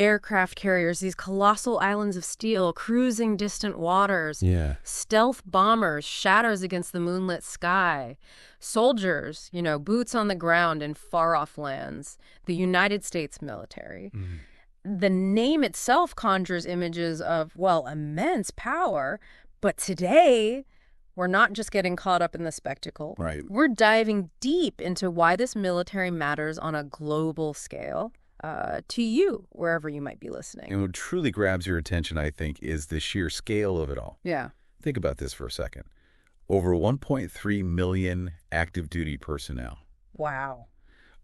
Aircraft carriers, these colossal islands of steel cruising distant waters. Yeah. Stealth bombers, shadows against the moonlit sky. Soldiers, boots on the ground in far-off lands. The United States military. The name itself conjures images of, well, immense power. But today, we're not just getting caught up in the spectacle. Right. We're diving deep into why this military matters on a global scale. To you, wherever you might be listening. And what truly grabs your attention, I think, is the sheer scale of it all. Yeah. Think about this for a second. Over 1.3 million active duty personnel. Wow.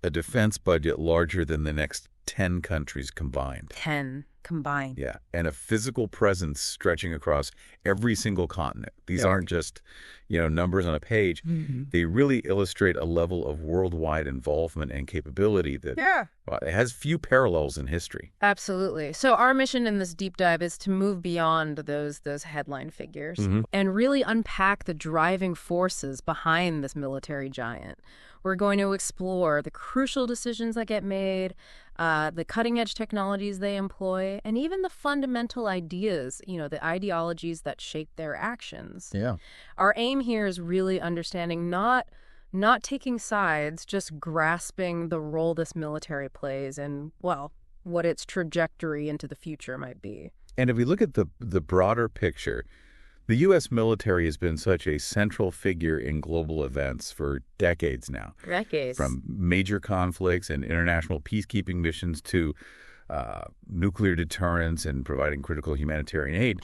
A defense budget larger than the next 10 countries combined. 10 combined. Yeah, and a physical presence stretching across every single continent. These aren't just, numbers on a page. They really illustrate a level of worldwide involvement and capability that well, it has few parallels in history. Absolutely. So our mission in this deep dive is to move beyond those headline figures and really unpack the driving forces behind this military giant. We're going to explore the crucial decisions that get made, the cutting-edge technologies they employ, and even the fundamental ideas, the ideologies that shape their actions. Yeah. Our aim here is really understanding not taking sides, just grasping the role this military plays and, well, what its trajectory into the future might be. And if we look at the broader picture, the U.S. military has been such a central figure in global events for decades now. Decades. From major conflicts and international peacekeeping missions to nuclear deterrence and providing critical humanitarian aid.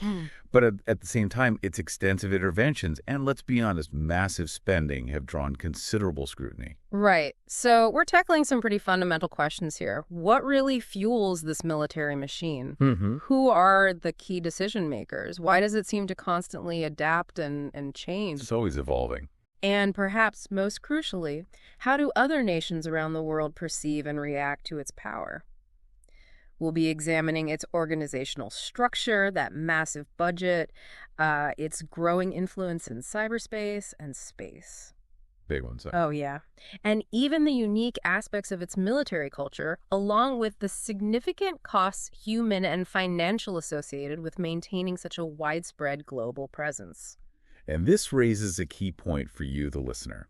But at the same time, its extensive interventions and, let's be honest, massive spending have drawn considerable scrutiny. Right. So we're tackling some pretty fundamental questions here. What really fuels this military machine? Who are the key decision makers? Why does it seem to constantly adapt and change? It's always evolving. And perhaps most crucially, how do other nations around the world perceive and react to its power? We'll be examining its organizational structure, that massive budget, its growing influence in cyberspace and space. Big one, so. Oh, yeah. And even the unique aspects of its military culture, along with the significant costs, human and financial, associated with maintaining such a widespread global presence. And this raises a key point for you, the listener.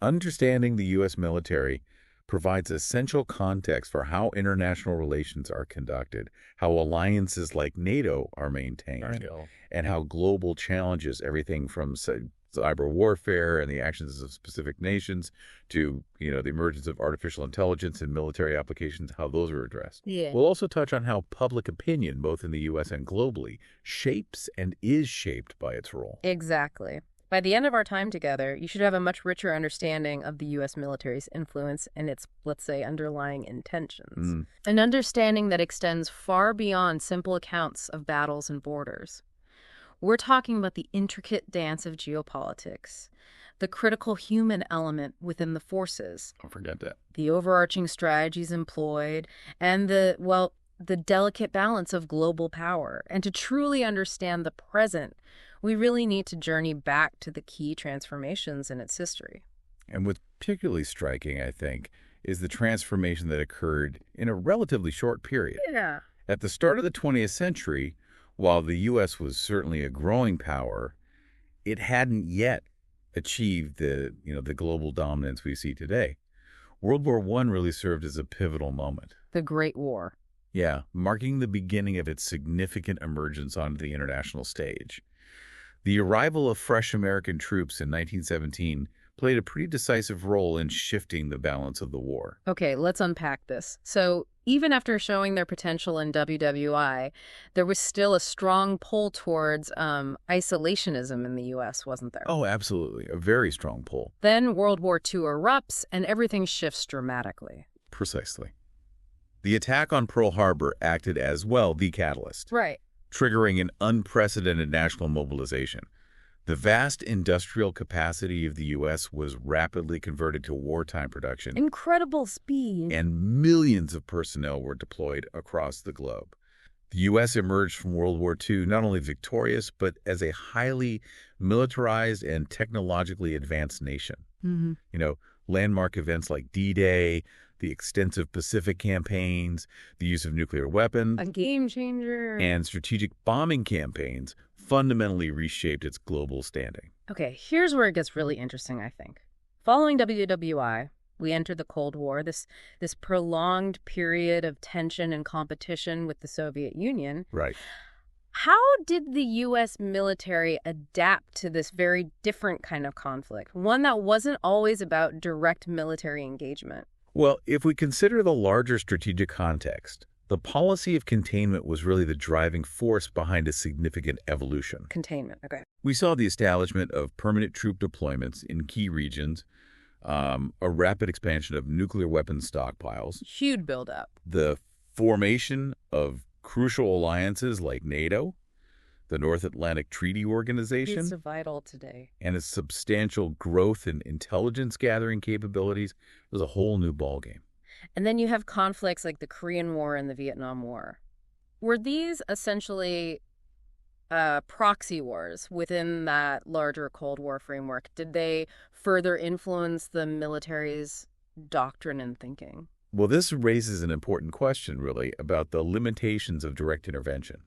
Understanding the U.S. military provides essential context for how international relations are conducted, how alliances like NATO are maintained, and how global challenges, everything from cyber warfare and the actions of specific nations to, the emergence of artificial intelligence and military applications, how those are addressed. Yeah. We'll also touch on how public opinion, both in the U.S. and globally, shapes and is shaped by its role. Exactly. By the end of our time together, you should have a much richer understanding of the U.S. military's influence and its, let's say, underlying intentions. An understanding that extends far beyond simple accounts of battles and borders. We're talking about the intricate dance of geopolitics, the critical human element within the forces. Don't forget that. The overarching strategies employed, and the delicate balance of global power. And to truly understand the present, we really need to journey back to the key transformations in its history. And what's particularly striking, I think, is the transformation that occurred in a relatively short period. Yeah. At the start of the 20th century, while the U.S. was certainly a growing power, it hadn't yet achieved the global dominance we see today. World War I really served as a pivotal moment. The Great War. Yeah, marking the beginning of its significant emergence onto the international stage. The arrival of fresh American troops in 1917 played a pretty decisive role in shifting the balance of the war. Okay, let's unpack this. So even after showing their potential in WWI, there was still a strong pull towards isolationism in the U.S., wasn't there? Oh, absolutely. A very strong pull. Then World War II erupts and everything shifts dramatically. Precisely. The attack on Pearl Harbor acted as, well, the catalyst. Right. Triggering an unprecedented national mobilization. The vast industrial capacity of the U.S. was rapidly converted to wartime production. Incredible speed. And millions of personnel were deployed across the globe. The U.S. emerged from World War II not only victorious, but as a highly militarized and technologically advanced nation. Landmark events like D-Day, the extensive Pacific campaigns, the use of nuclear weapons, A game changer. and strategic bombing campaigns fundamentally reshaped its global standing. Okay, here's where it gets really interesting, I think. Following WWI, we entered the Cold War, this prolonged period of tension and competition with the Soviet Union. Right. How did the U.S. military adapt to this very different kind of conflict, one that wasn't always about direct military engagement? Well, if we consider the larger strategic context, the policy of containment was really the driving force behind a significant evolution. Containment, okay. We saw the establishment of permanent troop deployments in key regions, a rapid expansion of nuclear weapons stockpiles, Huge buildup. the formation of crucial alliances like NATO, the North Atlantic Treaty Organization, It's vital today. and its substantial growth in intelligence gathering capabilities. It was a whole new ballgame. And then you have conflicts like the Korean War and the Vietnam War. Were these essentially proxy wars within that larger Cold War framework? Did they further influence the military's doctrine and thinking? Well, this raises an important question, really, about the limitations of direct intervention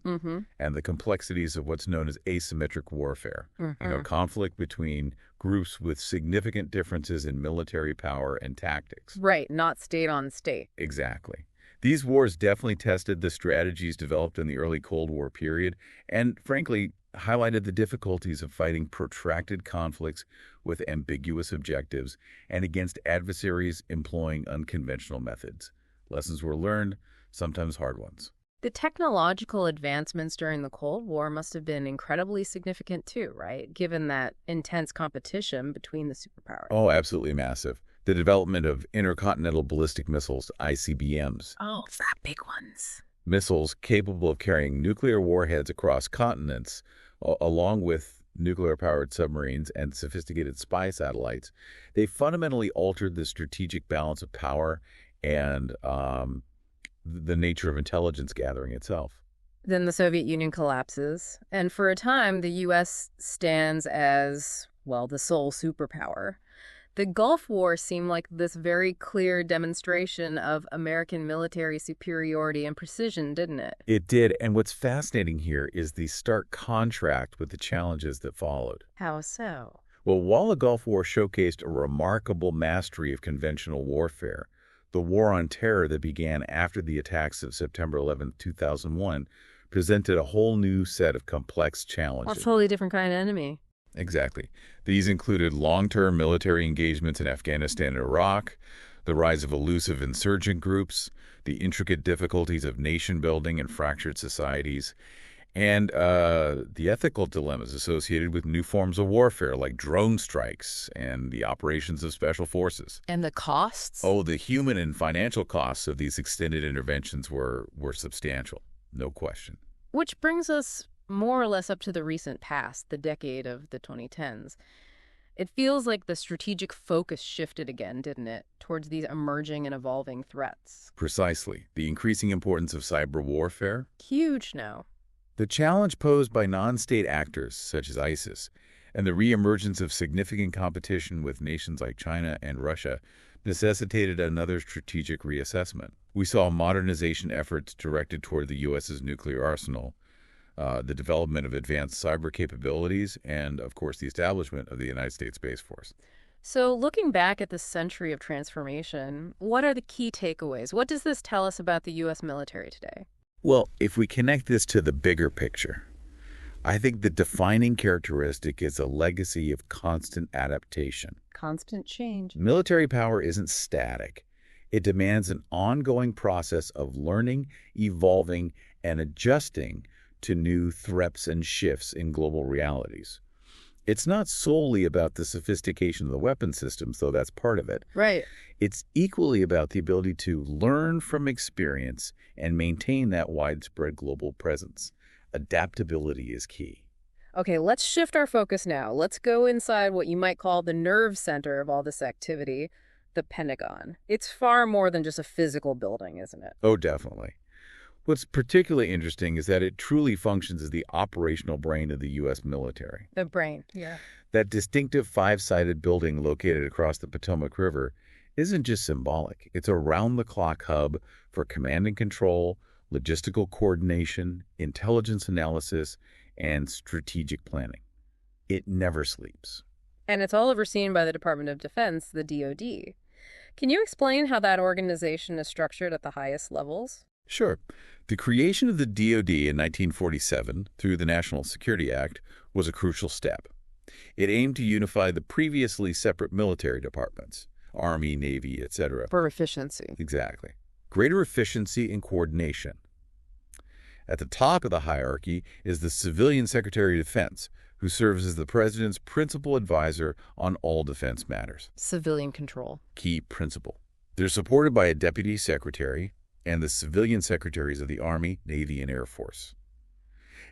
and the complexities of what's known as asymmetric warfare. Conflict between groups with significant differences in military power and tactics. Right, not state on state. Exactly. These wars definitely tested the strategies developed in the early Cold War period and, frankly, highlighted the difficulties of fighting protracted conflicts with ambiguous objectives and against adversaries employing unconventional methods. Lessons were learned, sometimes hard ones. The technological advancements during the Cold War must have been incredibly significant too, right? Given that intense competition between the superpowers. Oh, absolutely massive. The development of intercontinental ballistic missiles, ICBMs. Oh, that big ones. Missiles capable of carrying nuclear warheads across continents, along with nuclear-powered submarines and sophisticated spy satellites. They fundamentally altered the strategic balance of power and the nature of intelligence gathering itself. Then the Soviet Union collapses, and for a time, the U.S. stands as, well, the sole superpower. The Gulf War seemed like this very clear demonstration of American military superiority and precision, didn't it? It did, and what's fascinating here is the stark contrast with the challenges that followed. How so? Well, while the Gulf War showcased a remarkable mastery of conventional warfare, the war on terror that began after the attacks of September 11, 2001, presented a whole new set of complex challenges. A totally different kind of enemy. Exactly. These included long-term military engagements in Afghanistan and Iraq, the rise of elusive insurgent groups, the intricate difficulties of nation-building and fractured societies, and the ethical dilemmas associated with new forms of warfare like drone strikes and the operations of special forces. And the costs? Oh, the human and financial costs of these extended interventions were substantial, no question. Which brings us more or less up to the recent past, the decade of the 2010s. It feels like the strategic focus shifted again, didn't it, towards these emerging and evolving threats. Precisely. The increasing importance of cyber warfare. Huge now. The challenge posed by non-state actors, such as ISIS, and the reemergence of significant competition with nations like China and Russia necessitated another strategic reassessment. We saw modernization efforts directed toward the U.S.'s nuclear arsenal, the development of advanced cyber capabilities, and, of course, the establishment of the United States Space Force. So looking back at this century of transformation, what are the key takeaways? What does this tell us about the U.S. military today? Well, if we connect this to the bigger picture, I think the defining characteristic is a legacy of constant adaptation. Constant change. Military power isn't static. It demands an ongoing process of learning, evolving, and adjusting to new threats and shifts in global realities. It's not solely about the sophistication of the weapon systems, though that's part of it. Right. It's equally about the ability to learn from experience and maintain that widespread global presence. Adaptability is key. Okay, let's shift our focus now. Let's go inside what you might call the nerve center of all this activity, the Pentagon. It's far more than just a physical building, isn't it? Oh, definitely. What's particularly interesting is that it truly functions as the operational brain of the U.S. military. The brain, yeah. That distinctive five-sided building located across the Potomac River isn't just symbolic. It's a round-the-clock hub for command and control, logistical coordination, intelligence analysis, and strategic planning. It never sleeps. And it's all overseen by the Department of Defense, the DoD. Can you explain how that organization is structured at the highest levels? Sure. The creation of the DoD in 1947 through the National Security Act was a crucial step. It aimed to unify the previously separate military departments, Army, Navy, etc. For efficiency. Exactly. Greater efficiency and coordination. At the top of the hierarchy is the Civilian Secretary of Defense, who serves as the President's principal advisor on all defense matters. Civilian control. Key principle. They're supported by a Deputy Secretary and the Civilian Secretaries of the Army, Navy, and Air Force.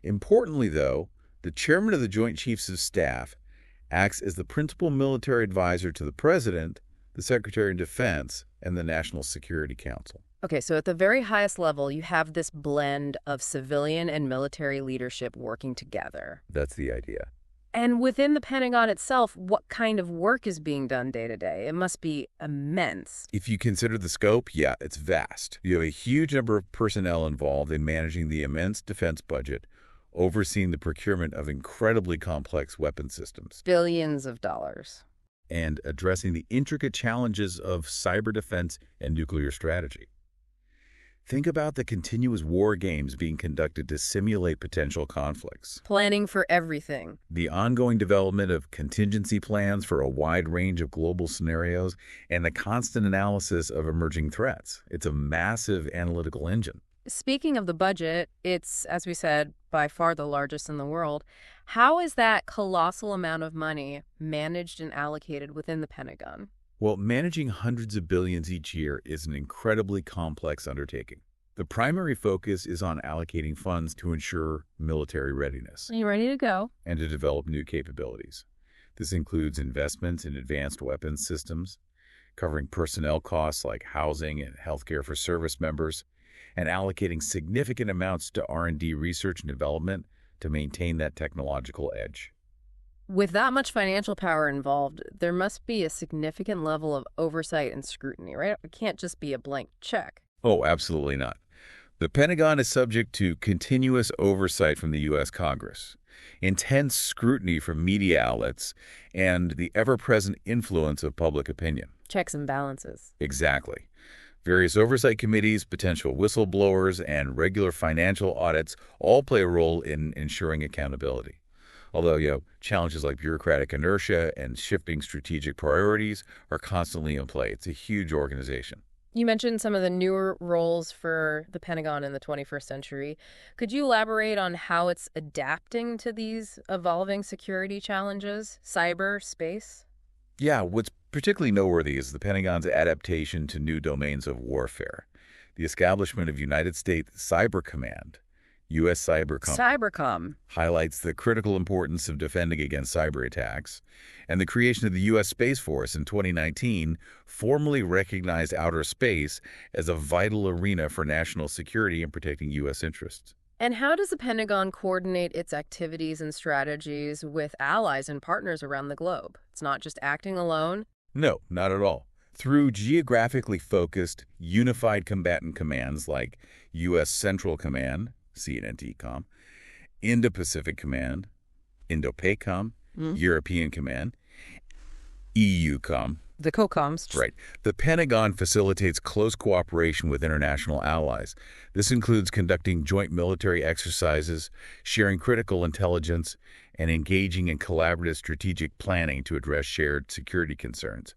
Importantly, though, the Chairman of the Joint Chiefs of Staff acts as the principal military advisor to the President, the Secretary of Defense, and the National Security Council. Okay, so at the very highest level, you have this blend of civilian and military leadership working together. That's the idea. And within the Pentagon itself, what kind of work is being done day to day? It must be immense. If you consider the scope, yeah, it's vast. You have a huge number of personnel involved in managing the immense defense budget, overseeing the procurement of incredibly complex weapon systems. Billions of dollars. And addressing the intricate challenges of cyber defense and nuclear strategy. Think about the continuous war games being conducted to simulate potential conflicts. Planning for everything. The ongoing development of contingency plans for a wide range of global scenarios and the constant analysis of emerging threats. It's a massive analytical engine. Speaking of the budget, it's, as we said, by far the largest in the world. How is that colossal amount of money managed and allocated within the Pentagon? Well, managing hundreds of billions each year is an incredibly complex undertaking. The primary focus is on allocating funds to ensure military readiness. Are you ready to go? And to develop new capabilities. This includes investments in advanced weapons systems, covering personnel costs like housing and healthcare for service members, and allocating significant amounts to R&D research and development to maintain that technological edge. With that much financial power involved, there must be a significant level of oversight and scrutiny, right? It can't just be a blank check. Oh, absolutely not. The Pentagon is subject to continuous oversight from the U.S. Congress, intense scrutiny from media outlets, and the ever-present influence of public opinion. Checks and balances. Exactly. Various oversight committees, potential whistleblowers, and regular financial audits all play a role in ensuring accountability. Although, challenges like bureaucratic inertia and shifting strategic priorities are constantly in play. It's a huge organization. You mentioned some of the newer roles for the Pentagon in the 21st century. Could you elaborate on how it's adapting to these evolving security challenges, cyber, space? Yeah, what's particularly noteworthy is the Pentagon's adaptation to new domains of warfare. The establishment of United States Cyber Command, U.S. Cybercom highlights the critical importance of defending against cyber attacks, and the creation of the U.S. Space Force in 2019 formally recognized outer space as a vital arena for national security and protecting U.S. interests. And how does the Pentagon coordinate its activities and strategies with allies and partners around the globe? It's not just acting alone? No, not at all. Through geographically focused, unified combatant commands like U.S. Central Command, CNNTCOM, Indo-Pacific Command, Indo-PACOM, European Command, EUCOM. The COCOMs. Right. The Pentagon facilitates close cooperation with international allies. This includes conducting joint military exercises, sharing critical intelligence, and engaging in collaborative strategic planning to address shared security concerns.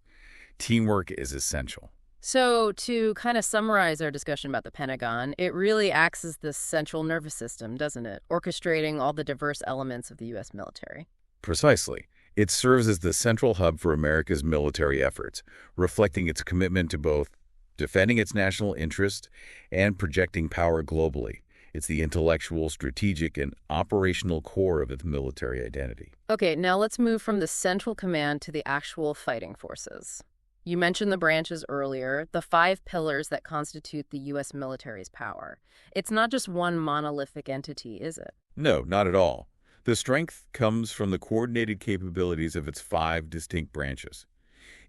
Teamwork is essential. So to kind of summarize our discussion about the Pentagon, it really acts as the central nervous system, doesn't it? Orchestrating all the diverse elements of the U.S. military. Precisely. It serves as the central hub for America's military efforts, reflecting its commitment to both defending its national interest and projecting power globally. It's the intellectual, strategic, and operational core of its military identity. Okay, now let's move from the central command to the actual fighting forces. You mentioned the branches earlier, the 5 pillars that constitute the U.S. military's power. It's not just one monolithic entity, is it? No, not at all. The strength comes from the coordinated capabilities of its 5 distinct branches.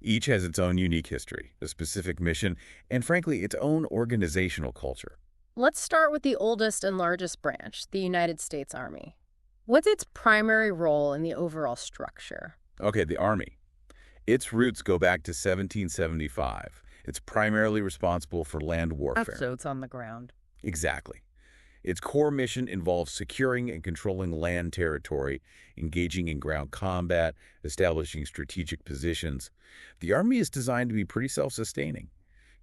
Each has its own unique history, a specific mission, and frankly, its own organizational culture. Let's start with the oldest and largest branch, the United States Army. What's its primary role in the overall structure? Okay, the Army. Its roots go back to 1775. It's primarily responsible for land warfare. So it's on the ground. Exactly. Its core mission involves securing and controlling land territory, engaging in ground combat, establishing strategic positions. The Army is designed to be pretty self-sustaining,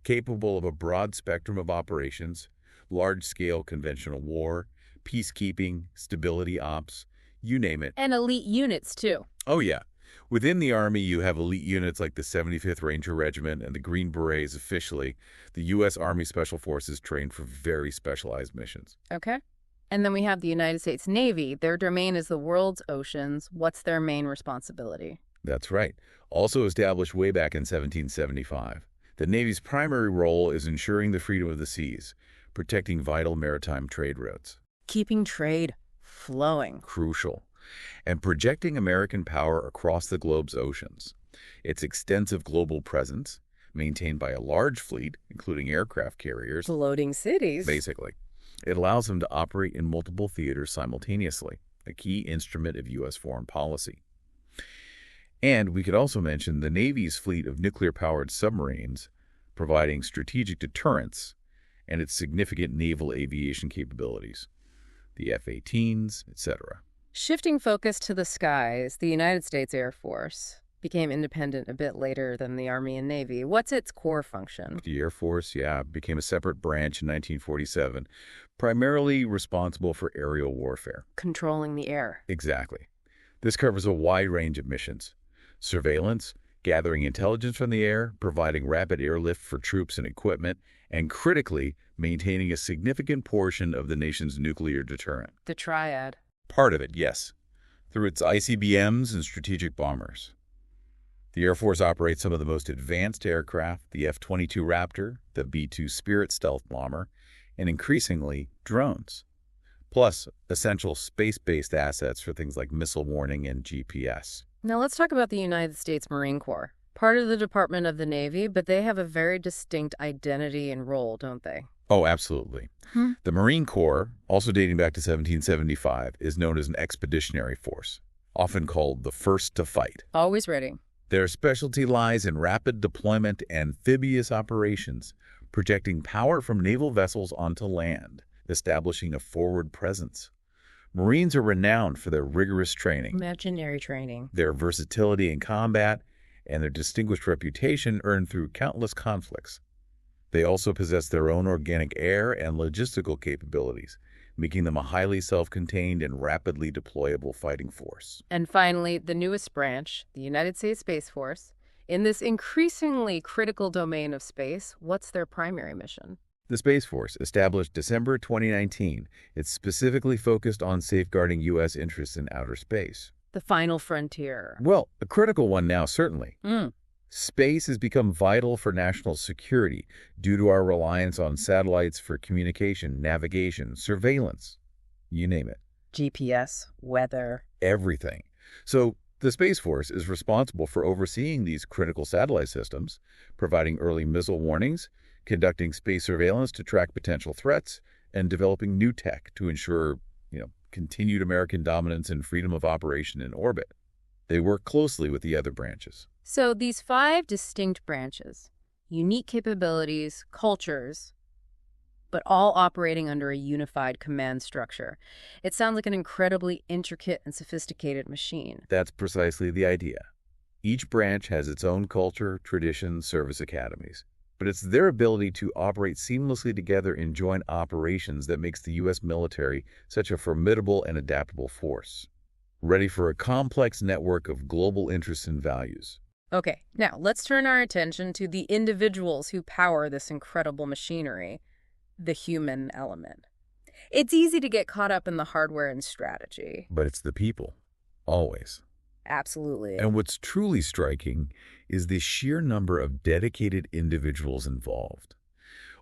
capable of a broad spectrum of operations, large-scale conventional war, peacekeeping, stability ops, you name it. And elite units, too. Oh, yeah. Within the Army, you have elite units like the 75th Ranger Regiment and the Green Berets officially. The U.S. Army Special Forces trained for very specialized missions. Okay. And then we have the United States Navy. Their domain is the world's oceans. What's their main responsibility? That's right. Also established way back in 1775. The Navy's primary role is ensuring the freedom of the seas, protecting vital maritime trade routes. Keeping trade flowing. Crucial. And projecting American power across the globe's oceans. Its extensive global presence, maintained by a large fleet, including aircraft carriers, Floating cities. basically, it allows them to operate in multiple theaters simultaneously, a key instrument of U.S. foreign policy. And we could also mention the Navy's fleet of nuclear-powered submarines, providing strategic deterrence, and its significant naval aviation capabilities, the F-18s, etc. Shifting focus to the skies, the United States Air Force became independent a bit later than the Army and Navy. What's its core function? The Air Force, became a separate branch in 1947, primarily responsible for aerial warfare. Controlling the air. Exactly. This covers a wide range of missions. Surveillance, gathering intelligence from the air, providing rapid airlift for troops and equipment, and critically, maintaining a significant portion of the nation's nuclear deterrent. The triad. Part of it, yes, through its ICBMs and strategic bombers. The Air Force operates some of the most advanced aircraft, the F-22 Raptor, the B-2 Spirit stealth bomber, and increasingly, drones. Plus, essential space-based assets for things like missile warning and GPS. Now let's talk about the United States Marine Corps. Part of the Department of the Navy, but they have a very distinct identity and role, don't they? Oh, absolutely. The Marine Corps, also dating back to 1775, is known as an expeditionary force, often called the first to fight. Always ready. Their specialty lies in rapid deployment amphibious operations, projecting power from naval vessels onto land, establishing a forward presence. Marines are renowned for their rigorous training, Imaginary training. their versatility in combat, and their distinguished reputation earned through countless conflicts. They also possess their own organic air and logistical capabilities, making them a highly self-contained and rapidly deployable fighting force. And finally, the newest branch, the United States Space Force. In this increasingly critical domain of space, what's their primary mission? The Space Force, established December 2019, is specifically focused on safeguarding U.S. interests in outer space. The final frontier. Well, a critical one now, certainly. Space has become vital for national security due to our reliance on satellites for communication, navigation, surveillance, you name it. GPS, weather. Everything. So the Space Force is responsible for overseeing these critical satellite systems, providing early missile warnings, conducting space surveillance to track potential threats, and developing new tech to ensure, continued American dominance and freedom of operation in orbit. They work closely with the other branches. So these 5 distinct branches, unique capabilities, cultures, but all operating under a unified command structure. It sounds like an incredibly intricate and sophisticated machine. That's precisely the idea. Each branch has its own culture, traditions, service academies. But it's their ability to operate seamlessly together in joint operations that makes the U.S. military such a formidable and adaptable force, ready for a complex network of global interests and values. Okay, now let's turn our attention to the individuals who power this incredible machinery, the human element. It's easy to get caught up in the hardware and strategy. But it's the people, always. Absolutely. And what's truly striking is the sheer number of dedicated individuals involved.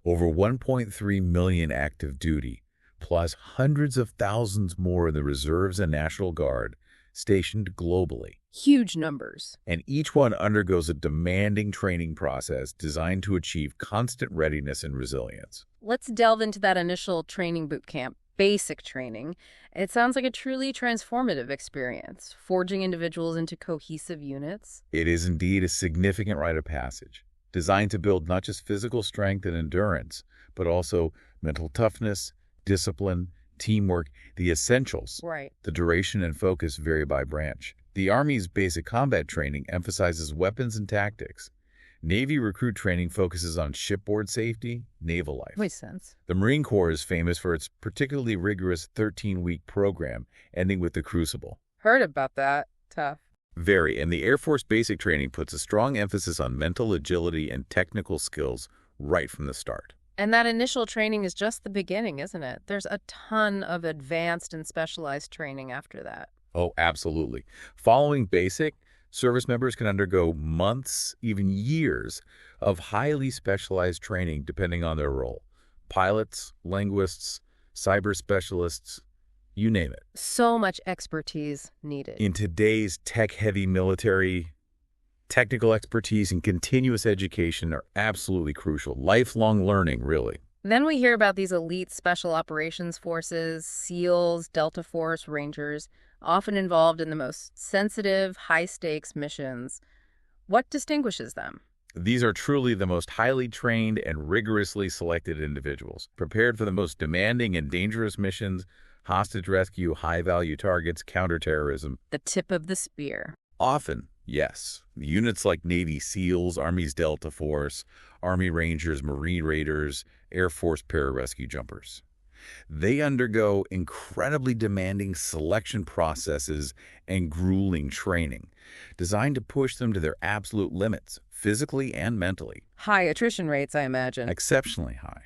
Over 1.3 million active duty, plus hundreds of thousands more in the reserves and National Guard, stationed globally. Huge numbers. And each one undergoes a demanding training process designed to achieve constant readiness and resilience. Let's delve into that initial training boot camp, basic training. It sounds like a truly transformative experience, forging individuals into cohesive units. It is indeed a significant rite of passage, designed to build not just physical strength and endurance, but also mental toughness, discipline, teamwork, the essentials. Right. The duration and focus vary by branch. The Army's basic combat training emphasizes weapons and tactics. Navy recruit training focuses on shipboard safety, naval life. Makes sense. The Marine Corps is famous for its particularly rigorous 13-week program, ending with the Crucible. Heard about that. Tough. Very, and the Air Force basic training puts a strong emphasis on mental agility and technical skills right from the start. And that initial training is just the beginning, isn't it? There's a ton of advanced and specialized training after that. Oh, absolutely. Following basic, service members can undergo months, even years, of highly specialized training depending on their role. Pilots, linguists, cyber specialists, you name it. So much expertise needed. In today's tech-heavy military, technical expertise and continuous education are absolutely crucial. Lifelong learning, really. Then we hear about these elite special operations forces, SEALs, Delta Force, Rangers, often involved in the most sensitive, high-stakes missions. What distinguishes them? These are truly the most highly trained and rigorously selected individuals, prepared for the most demanding and dangerous missions, hostage rescue, high-value targets, counterterrorism. The tip of the spear. Often, yes. Units like Navy SEALs, Army's Delta Force, Army Rangers, Marine Raiders, Air Force pararescue jumpers. They undergo incredibly demanding selection processes and grueling training, designed to push them to their absolute limits, physically and mentally. High attrition rates, I imagine. Exceptionally high.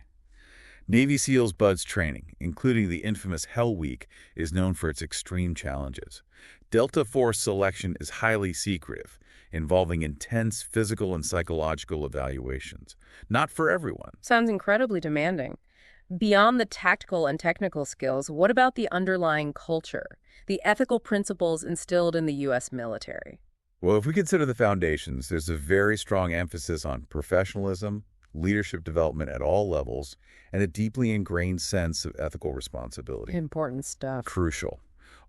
Navy SEALs BUDS training, including the infamous Hell Week, is known for its extreme challenges. Delta Force selection is highly secretive, involving intense physical and psychological evaluations. Not for everyone. Sounds incredibly demanding. Beyond the tactical and technical skills, what about the underlying culture, the ethical principles instilled in the U.S. military? Well, if we consider the foundations, there's a very strong emphasis on professionalism, leadership development at all levels, and a deeply ingrained sense of ethical responsibility. Important stuff. Crucial.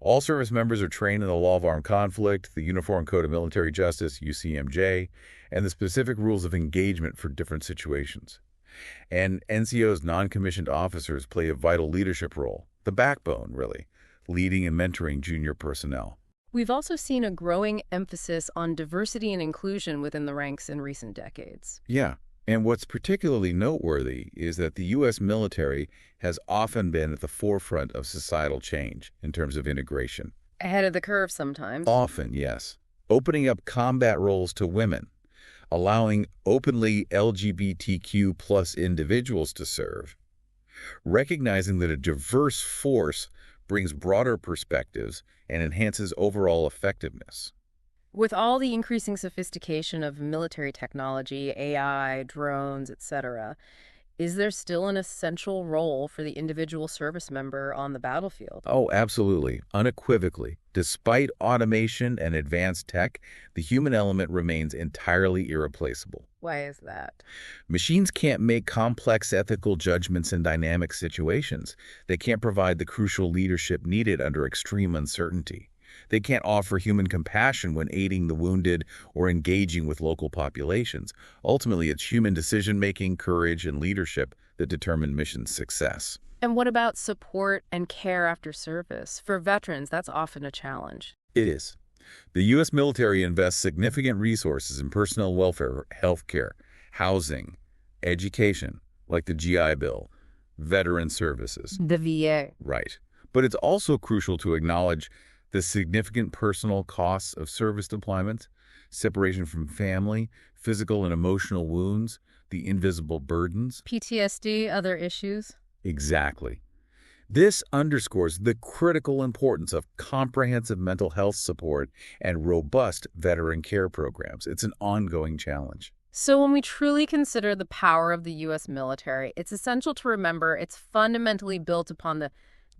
All service members are trained in the law of armed conflict, the Uniform Code of Military Justice, UCMJ, and the specific rules of engagement for different situations. And NCO's non-commissioned officers play a vital leadership role, the backbone, really, leading and mentoring junior personnel. We've also seen a growing emphasis on diversity and inclusion within the ranks in recent decades. Yeah, and what's particularly noteworthy is that the U.S. military has often been at the forefront of societal change in terms of integration. Ahead of the curve sometimes. Often, yes. Opening up combat roles to women, allowing openly LGBTQ plus individuals to serve, recognizing that a diverse force brings broader perspectives and enhances overall effectiveness. With all the increasing sophistication of military technology, AI, drones, etc., is there still an essential role for the individual service member on the battlefield? Oh, absolutely, unequivocally. Despite automation and advanced tech, the human element remains entirely irreplaceable. Why is that? Machines can't make complex ethical judgments in dynamic situations. They can't provide the crucial leadership needed under extreme uncertainty. They can't offer human compassion when aiding the wounded or engaging with local populations. Ultimately, it's human decision-making, courage, and leadership that determine mission success. And what about support and care after service? For veterans, that's often a challenge. It is. The U.S. military invests significant resources in personnel welfare, healthcare, housing, education, like the GI Bill, veteran services. The VA. Right. But it's also crucial to acknowledge the significant personal costs of service deployment, separation from family, physical and emotional wounds, the invisible burdens. PTSD, other issues? Exactly. This underscores the critical importance of comprehensive mental health support and robust veteran care programs. It's an ongoing challenge. So when we truly consider the power of the U.S. military, it's essential to remember it's fundamentally built upon the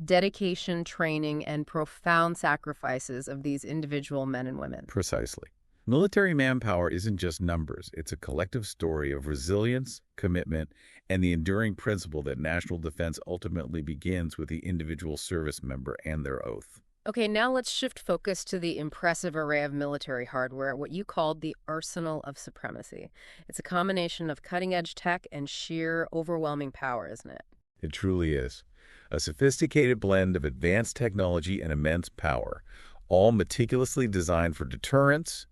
dedication, training, and profound sacrifices of these individual men and women. Precisely. Military manpower isn't just numbers. It's a collective story of resilience, commitment, and the enduring principle that national defense ultimately begins with the individual service member and their oath. Okay, now let's shift focus to the impressive array of military hardware, what you called the arsenal of supremacy. It's a combination of cutting-edge tech and sheer overwhelming power, isn't it? It truly is. A sophisticated blend of advanced technology and immense power, all meticulously designed for deterrence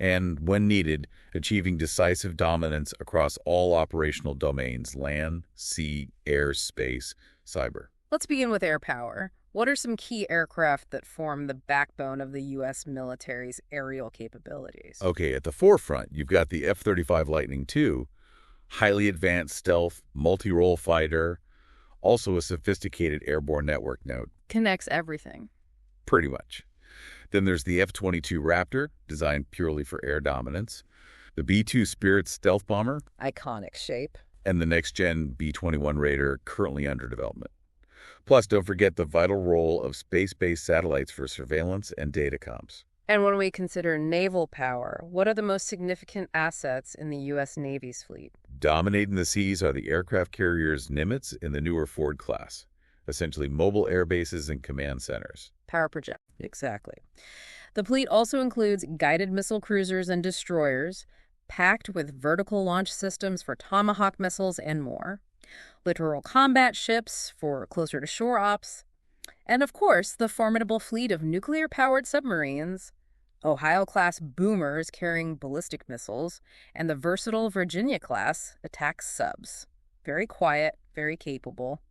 and, when needed, achieving decisive dominance across all operational domains: land, sea, air, space, cyber. Let's begin with air power. What are some key aircraft that form the backbone of the U.S. military's aerial capabilities? Okay, at the forefront, you've got the F-35 Lightning II, highly advanced stealth, multi-role fighter, also a sophisticated airborne network node. Connects everything. Pretty much. Then there's the F-22 Raptor, designed purely for air dominance, the B-2 Spirit stealth bomber, Iconic shape. and the next-gen B-21 Raider currently under development. Plus, don't forget the vital role of space-based satellites for surveillance and datacomms. And when we consider naval power, what are the most significant assets in the U.S. Navy's fleet? Dominating the seas are the aircraft carriers Nimitz and the newer Ford class, essentially mobile air bases and command centers. Power project. Exactly. The fleet also includes guided missile cruisers and destroyers, packed with vertical launch systems for Tomahawk missiles and more, littoral combat ships for closer-to-shore ops, and, of course, the formidable fleet of nuclear-powered submarines, Ohio-class boomers carrying ballistic missiles, and the versatile Virginia-class attack subs. Very quiet, very capable.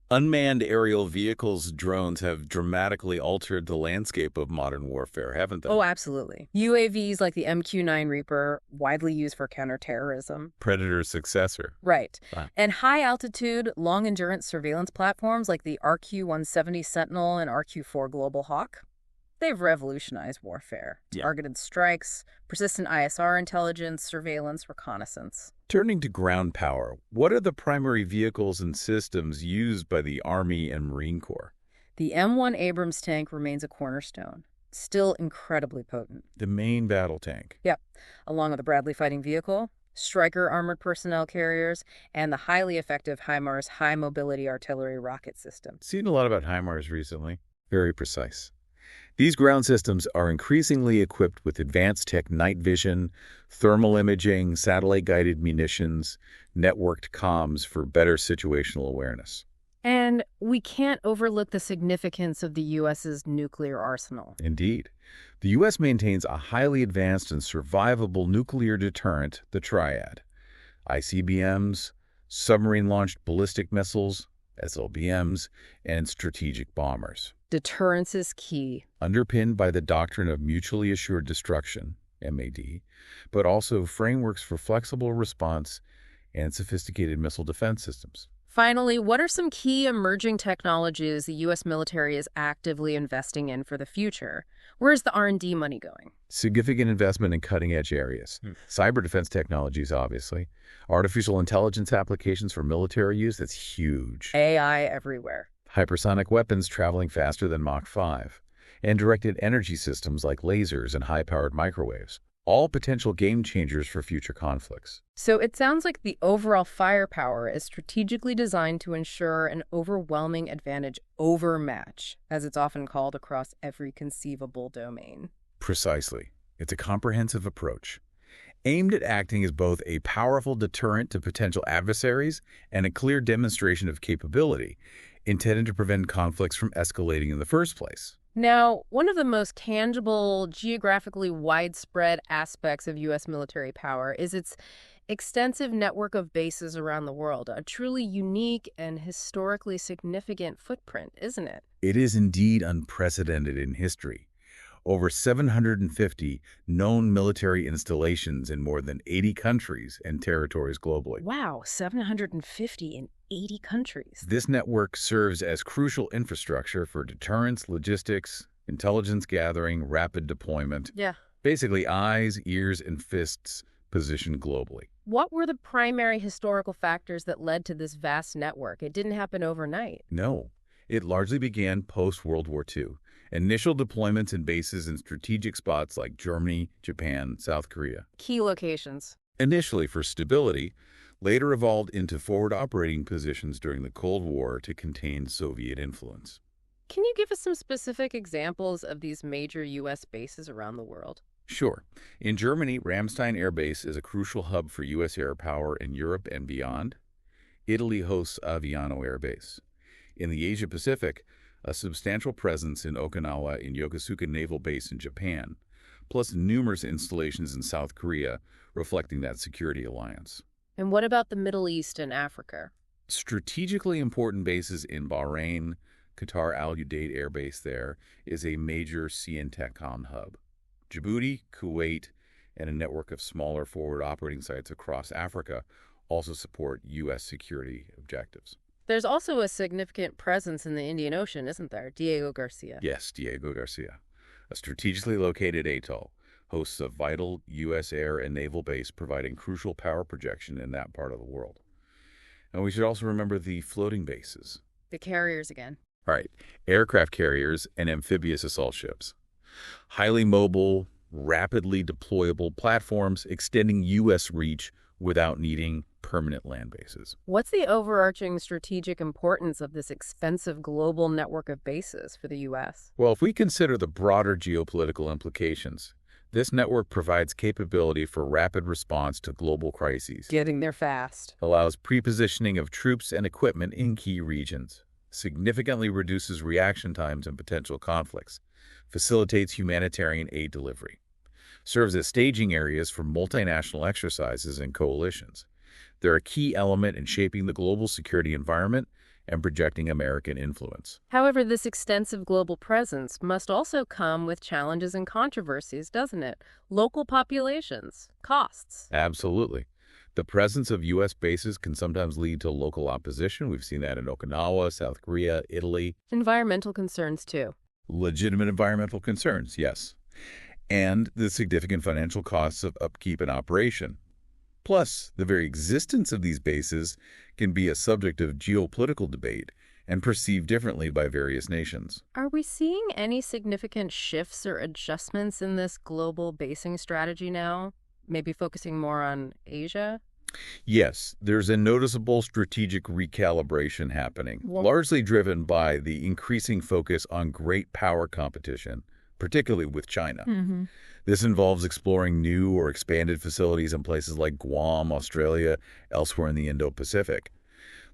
Unmanned aerial vehicles, drones, have dramatically altered the landscape of modern warfare, haven't they? Oh, absolutely. UAVs like the MQ-9 Reaper, widely used for counterterrorism. Predator's successor. Right. Wow. And high-altitude, long-endurance surveillance platforms like the RQ-170 Sentinel and RQ-4 Global Hawk. They've revolutionized warfare. Yeah. Targeted strikes, persistent ISR intelligence, surveillance, reconnaissance. Turning to ground power, what are the primary vehicles and systems used by the Army and Marine Corps? The M1 Abrams tank remains a cornerstone, still incredibly potent. The main battle tank. Yep, along with the Bradley fighting vehicle, Stryker armored personnel carriers, and the highly effective HIMARS high-mobility artillery rocket system. Seen a lot about HIMARS recently. Very precise. These ground systems are increasingly equipped with advanced tech night vision, thermal imaging, satellite-guided munitions, networked comms for better situational awareness. And we can't overlook the significance of the U.S.'s nuclear arsenal. Indeed. The U.S. maintains a highly advanced and survivable nuclear deterrent, the Triad. ICBMs, submarine-launched ballistic missiles, SLBMs, and strategic bombers. Deterrence is key. Underpinned by the doctrine of mutually assured destruction, MAD, but also frameworks for flexible response and sophisticated missile defense systems. Finally, what are some key emerging technologies the U.S. military is actively investing in for the future? Where's the R&D money going? Significant investment in cutting-edge areas. Cyber defense technologies, obviously. Artificial intelligence applications for military use, that's huge. AI everywhere. Hypersonic weapons traveling faster than Mach 5. And directed energy systems like lasers and high-powered microwaves. All potential game changers for future conflicts. So it sounds like the overall firepower is strategically designed to ensure an overwhelming advantage overmatch, as it's often called, across every conceivable domain. Precisely. It's a comprehensive approach, aimed at acting as both a powerful deterrent to potential adversaries and a clear demonstration of capability, intended to prevent conflicts from escalating in the first place. Now, one of the most tangible, geographically widespread aspects of U.S. military power is its extensive network of bases around the world, a truly unique and historically significant footprint, isn't it? It is indeed unprecedented in history. Over 750 known military installations in more than 80 countries and territories globally. Wow, 750 in 80 countries. This network serves as crucial infrastructure for deterrence, logistics, intelligence gathering, rapid deployment. Yeah. Basically eyes, ears, and fists positioned globally. What were the primary historical factors that led to this vast network? It didn't happen overnight. No, It largely began post-World War II. Initial deployments in bases in strategic spots like Germany, Japan, South Korea. Key locations. Initially for stability, later evolved into forward operating positions during the Cold War to contain Soviet influence. Can you give us some specific examples of these major U.S. bases around the world? Sure. In Germany, Ramstein Air Base is a crucial hub for U.S. air power in Europe and beyond. Italy hosts Aviano Air Base. In the Asia-Pacific, a substantial presence in Okinawa and Yokosuka Naval Base in Japan, plus numerous installations in South Korea, reflecting that security alliance. And what about the Middle East and Africa? Strategically important bases in Bahrain, Qatar Al Udeid Air Base there is a major CNTECOM hub. Djibouti, Kuwait, and a network of smaller forward operating sites across Africa also support U.S. security objectives. There's also a significant presence in the Indian Ocean, isn't there? Diego Garcia. Yes, Diego Garcia. A strategically located atoll hosts a vital U.S. air and naval base providing crucial power projection in that part of the world. And we should also remember the floating bases. The carriers again. All right, aircraft carriers and amphibious assault ships. Highly mobile, rapidly deployable platforms extending U.S. reach without needing permanent land bases. What's the overarching strategic importance of this expensive global network of bases for the U.S.? Well, if we consider the broader geopolitical implications, this network provides capability for rapid response to global crises. Getting there fast. Allows pre-positioning of troops and equipment in key regions. Significantly reduces reaction times and potential conflicts. Facilitates humanitarian aid delivery. Serves as staging areas for multinational exercises and coalitions. They're a key element in shaping the global security environment and projecting American influence. However, this extensive global presence must also come with challenges and controversies, doesn't it? Local populations, costs. Absolutely. The presence of U.S. bases can sometimes lead to local opposition. We've seen that in Okinawa, South Korea, Italy. Environmental concerns, too. Legitimate environmental concerns, yes. And the significant financial costs of upkeep and operation. Plus, the very existence of these bases can be a subject of geopolitical debate and perceived differently by various nations. Are we seeing any significant shifts or adjustments in this global basing strategy now? Maybe focusing more on Asia? Yes, there's a noticeable strategic recalibration happening, largely driven by the increasing focus on great power competition, particularly with China. This involves exploring new or expanded facilities in places like Guam, Australia, elsewhere in the Indo-Pacific.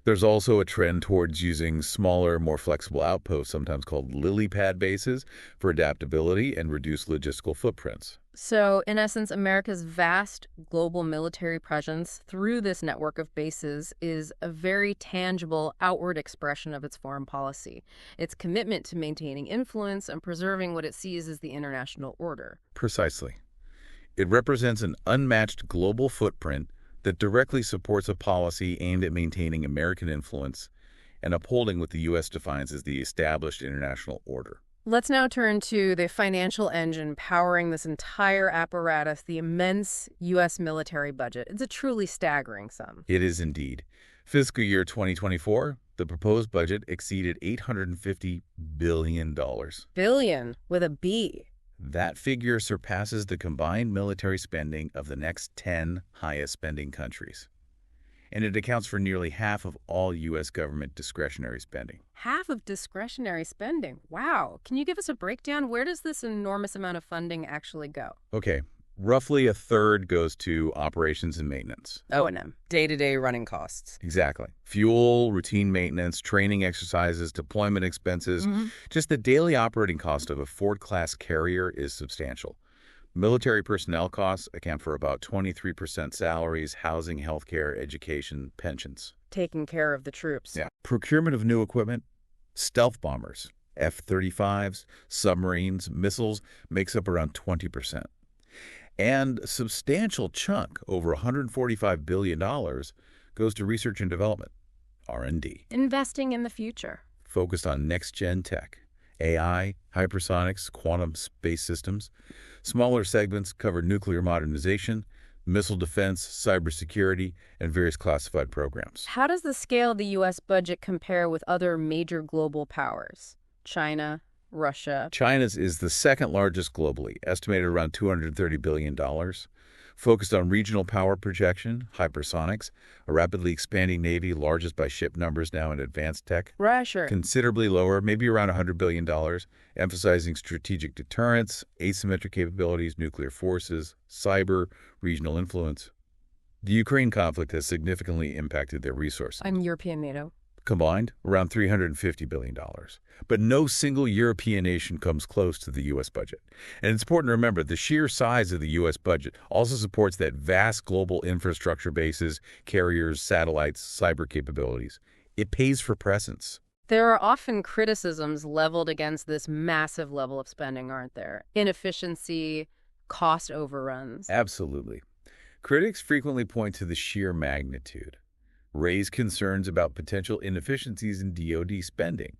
There's also a trend towards using smaller, more flexible outposts, sometimes called lily pad bases, for adaptability and reduced logistical footprints. So, in essence, America's vast global military presence through this network of bases is a very tangible outward expression of its foreign policy, its commitment to maintaining influence and preserving what it sees as the international order. Precisely. It represents an unmatched global footprint that directly supports a policy aimed at maintaining American influence and upholding what the U.S. defines as the established international order. Let's now turn to the financial engine powering this entire apparatus, the immense U.S. military budget. It's a truly staggering sum. It is indeed. Fiscal year 2024, the proposed budget exceeded $850 billion. Billion with a B. That figure surpasses the combined military spending of the next 10 highest spending countries. And it accounts for nearly half of all U.S. government discretionary spending. Half of discretionary spending? Wow. Can you give us a breakdown? Where does this enormous amount of funding actually go? Okay. Roughly a third goes to operations and maintenance. O&M, day-to-day running costs. Exactly. Fuel, routine maintenance, training exercises, deployment expenses. Just the daily operating cost of a Ford-class carrier is substantial. Military personnel costs account for about 23% salaries, housing, healthcare, education, pensions. Taking care of the troops. Yeah. Procurement of new equipment, stealth bombers, F-35s, submarines, missiles makes up around 20%. And a substantial chunk, over $145 billion, goes to research and development, R&D. Investing in the future. Focused on next-gen tech, AI, hypersonics, quantum space systems. Smaller segments cover nuclear modernization, missile defense, cybersecurity, and various classified programs. How does the scale of the U.S. budget compare with other major global powers? China, Russia. China's is the second largest globally, estimated around $230 billion, focused on regional power projection, hypersonics, a rapidly expanding Navy, largest by ship numbers now in advanced tech. Russia. Considerably lower, maybe around $100 billion, emphasizing strategic deterrence, asymmetric capabilities, nuclear forces, cyber, regional influence. The Ukraine conflict has significantly impacted their resources. I'm European NATO. Combined, around $350 billion. But no single European nation comes close to the U.S. budget. And it's important to remember the sheer size of the U.S. budget also supports that vast global infrastructure bases, carriers, satellites, cyber capabilities. It pays for presence. There are often criticisms leveled against this massive level of spending, aren't there? Inefficiency, cost overruns. Absolutely. Critics frequently point to the sheer magnitude, raise concerns about potential inefficiencies in DoD spending.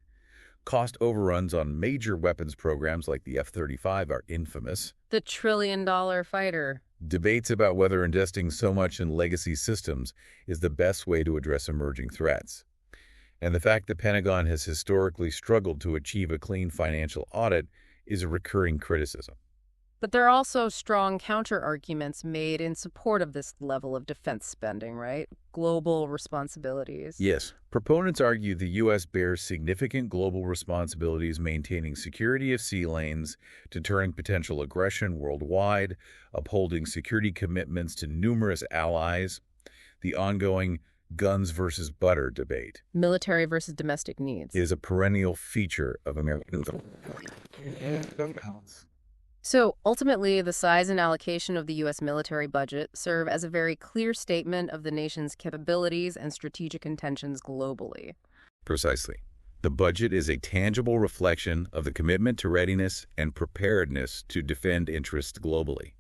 Cost overruns on major weapons programs like the F-35 are infamous. The trillion-dollar fighter. Debates about whether investing so much in legacy systems is the best way to address emerging threats. And the fact the Pentagon has historically struggled to achieve a clean financial audit is a recurring criticism. But there are also strong counter-arguments made in support of this level of defense spending, right? Global responsibilities. Yes. Proponents argue the U.S. bears significant global responsibilities maintaining security of sea lanes, deterring potential aggression worldwide, upholding security commitments to numerous allies, the ongoing guns versus butter debate. Military versus domestic needs. Is a perennial feature of American balance. So ultimately, the size and allocation of the U.S. military budget serve as a very clear statement of the nation's capabilities and strategic intentions globally. Precisely. The budget is a tangible reflection of the commitment to readiness and preparedness to defend interests globally.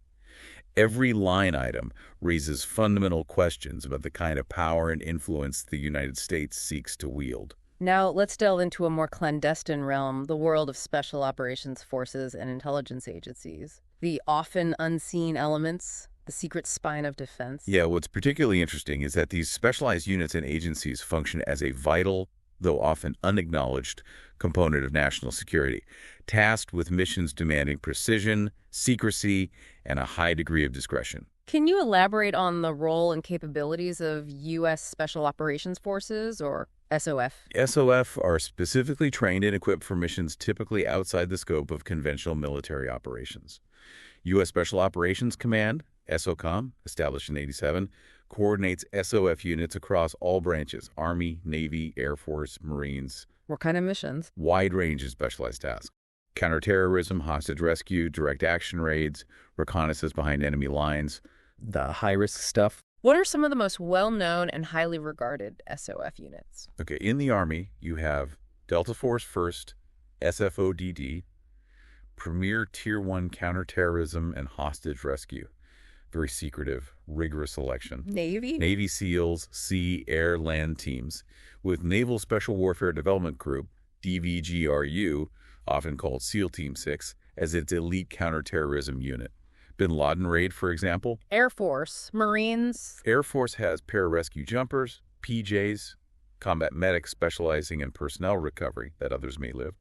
Every line item raises fundamental questions about the kind of power and influence the United States seeks to wield. Now, let's delve into a more clandestine realm, the world of special operations forces and intelligence agencies. The often unseen elements, the secret spine of defense. Yeah, what's particularly interesting is that these specialized units and agencies function as a vital, though often unacknowledged, component of national security, tasked with missions demanding precision, secrecy, and a high degree of discretion. Can you elaborate on the role and capabilities of U.S. Special Operations Forces, or SOF? SOF are specifically trained and equipped for missions typically outside the scope of conventional military operations. U.S. Special Operations Command, SOCOM, established in '87, coordinates SOF units across all branches: Army, Navy, Air Force, Marines. What kind of missions? Wide range of specialized tasks. Counterterrorism, hostage rescue, direct action raids, reconnaissance behind enemy lines. The high-risk stuff. What are some of the most well-known and highly regarded SOF units? Okay, in the Army, you have Delta Force First, SFODD, Premier Tier 1 Counterterrorism and Hostage Rescue. Very secretive, rigorous selection. Navy? Navy SEALs, Sea, Air, Land teams, with Naval Special Warfare Development Group, DVGRU, often called SEAL Team 6, as its elite counterterrorism unit. Bin Laden raid, for example. Air Force, Marines. Air Force has pararescue jumpers, PJs, combat medics specializing in personnel recovery that others may live,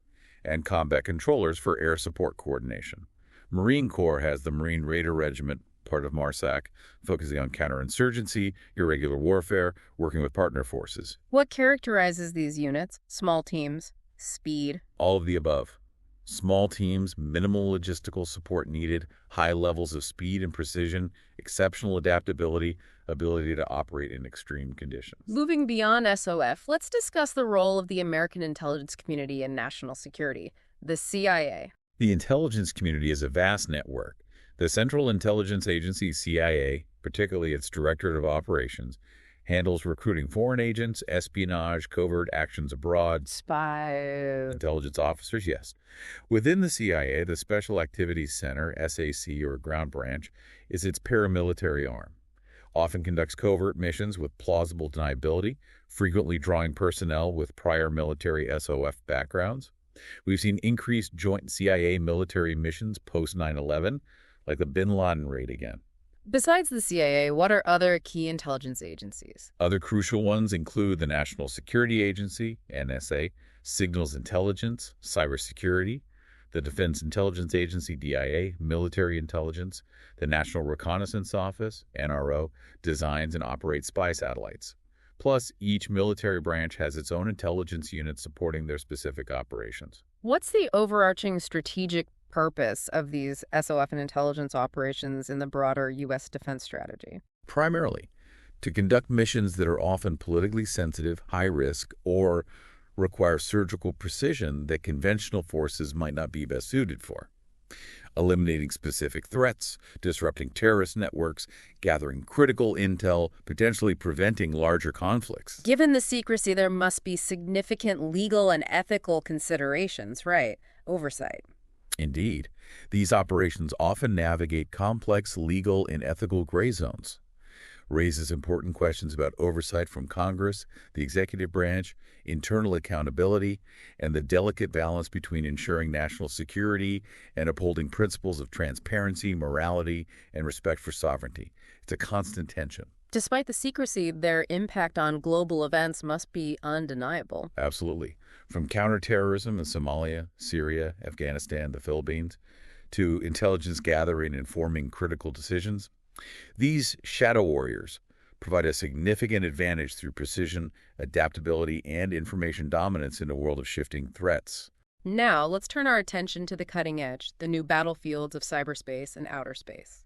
and combat controllers for air support coordination. Marine Corps has the Marine Raider Regiment, part of MARSAC, focusing on counterinsurgency, irregular warfare, working with partner forces. What characterizes these units? Small teams, speed? All of the above. Small teams, minimal logistical support needed, high levels of speed and precision, exceptional adaptability, ability to operate in extreme conditions. Moving beyond SOF, let's discuss the role of the American intelligence community in national security, the CIA. The intelligence community is a vast network. The Central Intelligence Agency, CIA, particularly its Directorate of Operations, handles recruiting foreign agents, espionage, covert actions abroad. Spy. Intelligence officers, yes. Within the CIA, the Special Activities Center, SAC, or Ground Branch, is its paramilitary arm. Often conducts covert missions with plausible deniability, frequently drawing personnel with prior military SOF backgrounds. We've seen increased joint CIA military missions post 9/11, like the Bin Laden raid again. Besides the CIA, what are other key intelligence agencies? Other crucial ones include the National Security Agency, NSA, Signals Intelligence, Cybersecurity, the Defense Intelligence Agency, DIA, Military Intelligence, the National Reconnaissance Office, NRO, designs and operates spy satellites. Plus, each military branch has its own intelligence unit supporting their specific operations. What's the overarching strategic purpose of these SOF and intelligence operations in the broader U.S. defense strategy? Primarily, to conduct missions that are often politically sensitive, high risk, or require surgical precision that conventional forces might not be best suited for. Eliminating specific threats, disrupting terrorist networks, gathering critical intel, potentially preventing larger conflicts. Given the secrecy, there must be significant legal and ethical considerations, right? Oversight. Indeed, these operations often navigate complex legal and ethical gray zones. Raises important questions about oversight from Congress, the executive branch, internal accountability, and the delicate balance between ensuring national security and upholding principles of transparency, morality, and respect for sovereignty. It's a constant tension. Despite the secrecy, their impact on global events must be undeniable. Absolutely. From counterterrorism in Somalia, Syria, Afghanistan, the Philippines, to intelligence gathering and forming critical decisions, these shadow warriors provide a significant advantage through precision, adaptability, and information dominance in a world of shifting threats. Now, let's turn our attention to the cutting edge, the new battlefields of cyberspace and outer space.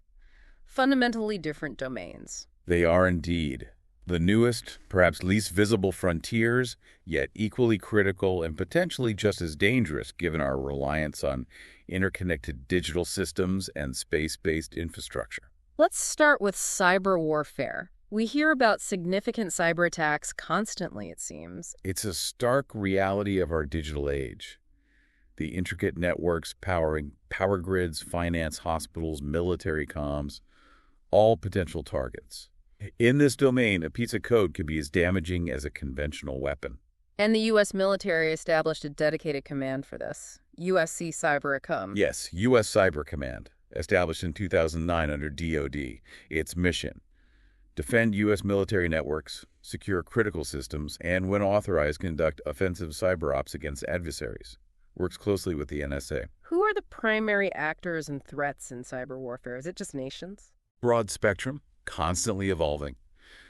Fundamentally different domains. They are indeed the newest, perhaps least visible frontiers, yet equally critical and potentially just as dangerous given our reliance on interconnected digital systems and space-based infrastructure. Let's start with cyber warfare. We hear about significant cyber attacks constantly, it seems. It's a stark reality of our digital age. The intricate networks powering power grids, finance, hospitals, military comms, all potential targets. In this domain, a piece of code could be as damaging as a conventional weapon. And the U.S. military established a dedicated command for this, USC Cyber. Yes, U.S. Cyber Command, established in 2009 under DoD. Its mission: defend U.S. military networks, secure critical systems, and, when authorized, conduct offensive cyber ops against adversaries. Works closely with the NSA. Who are the primary actors and threats in cyber warfare? Is it just nations? Broad spectrum, constantly evolving.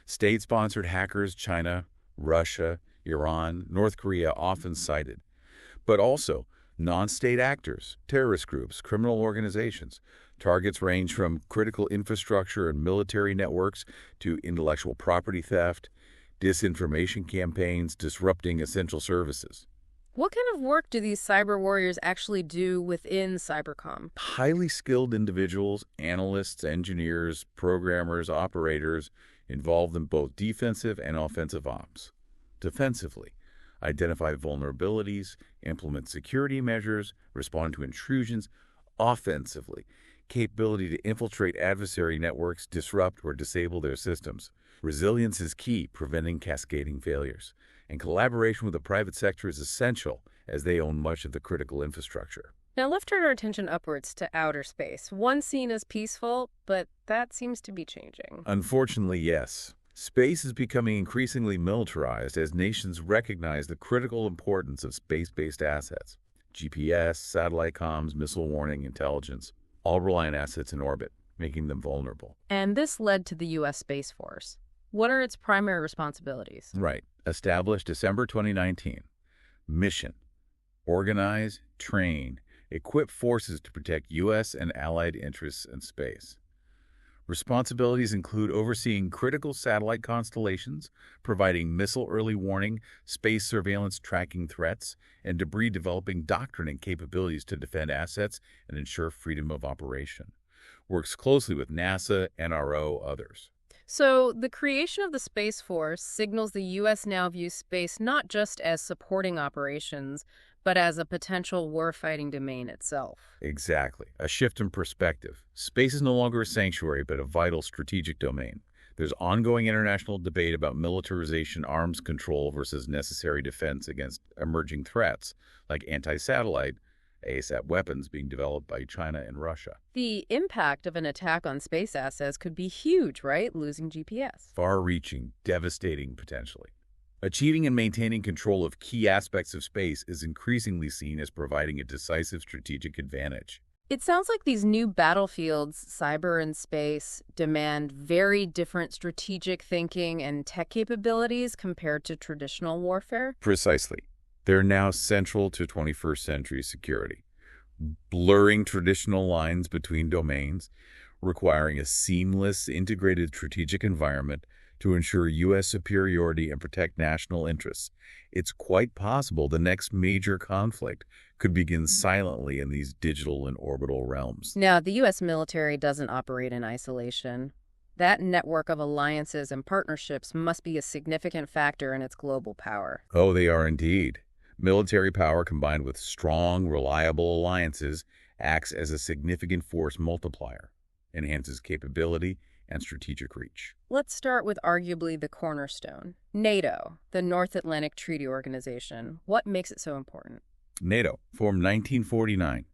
State-sponsored hackers, China, Russia, Iran, North Korea often cited. But also non-state actors, terrorist groups, criminal organizations. Targets range from critical infrastructure and military networks to intellectual property theft, disinformation campaigns, disrupting essential services. What kind of work do these cyber warriors actually do within cybercom? Highly skilled individuals, analysts, engineers, programmers, operators, involved in both defensive and offensive ops. Defensively, identify vulnerabilities, implement security measures, respond to intrusions. Offensively, capability to infiltrate adversary networks, disrupt or disable their systems. Resilience is key, preventing cascading failures. And collaboration with the private sector is essential, as they own much of the critical infrastructure. Now let's turn our attention upwards to outer space. Once seen as peaceful, but that seems to be changing. Unfortunately, yes. Space is becoming increasingly militarized as nations recognize the critical importance of space-based assets. GPS, satellite comms, missile warning, intelligence, all rely on assets in orbit, making them vulnerable. And this led to the U.S. Space Force. What are its primary responsibilities? Right. Established December 2019. Mission: organize, train, equip forces to protect U.S. and allied interests in space. Responsibilities include overseeing critical satellite constellations, providing missile early warning, space surveillance tracking threats, and debris developing doctrine and capabilities to defend assets and ensure freedom of operation. Works closely with NASA, NRO, others. So the creation of the Space Force signals the U.S. now views space not just as supporting operations, but as a potential warfighting domain itself. Exactly. A shift in perspective. Space is no longer a sanctuary, but a vital strategic domain. There's ongoing international debate about militarization, arms control versus necessary defense against emerging threats, like anti-satellite ASAT weapons being developed by China and Russia. The impact of an attack on space assets could be huge, right? Losing GPS. Far-reaching, devastating potentially. Achieving and maintaining control of key aspects of space is increasingly seen as providing a decisive strategic advantage. It sounds like these new battlefields, cyber and space, demand very different strategic thinking and tech capabilities compared to traditional warfare. Precisely. They're now central to 21st century security, blurring traditional lines between domains, requiring a seamless, integrated strategic environment to ensure U.S. superiority and protect national interests. It's quite possible the next major conflict could begin silently in these digital and orbital realms. Now, the U.S. military doesn't operate in isolation. That network of alliances and partnerships must be a significant factor in its global power. Oh, they are indeed. Military power combined with strong, reliable alliances acts as a significant force multiplier, enhances capability and strategic reach. Let's start with arguably the cornerstone, NATO, the North Atlantic Treaty Organization. What makes it so important? NATO, formed 1949,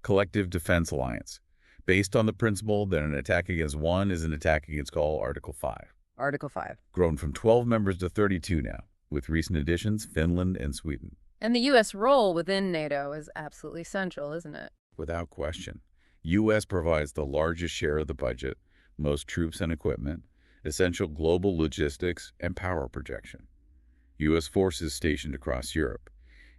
Collective Defense Alliance, based on the principle that an attack against one is an attack against all, Article 5. Article 5. Grown from 12 members to 32 now, with recent additions, Finland and Sweden. And the U.S. role within NATO is absolutely central, isn't it? Without question. U.S. provides the largest share of the budget, most troops and equipment, essential global logistics, and power projection. U.S. forces stationed across Europe.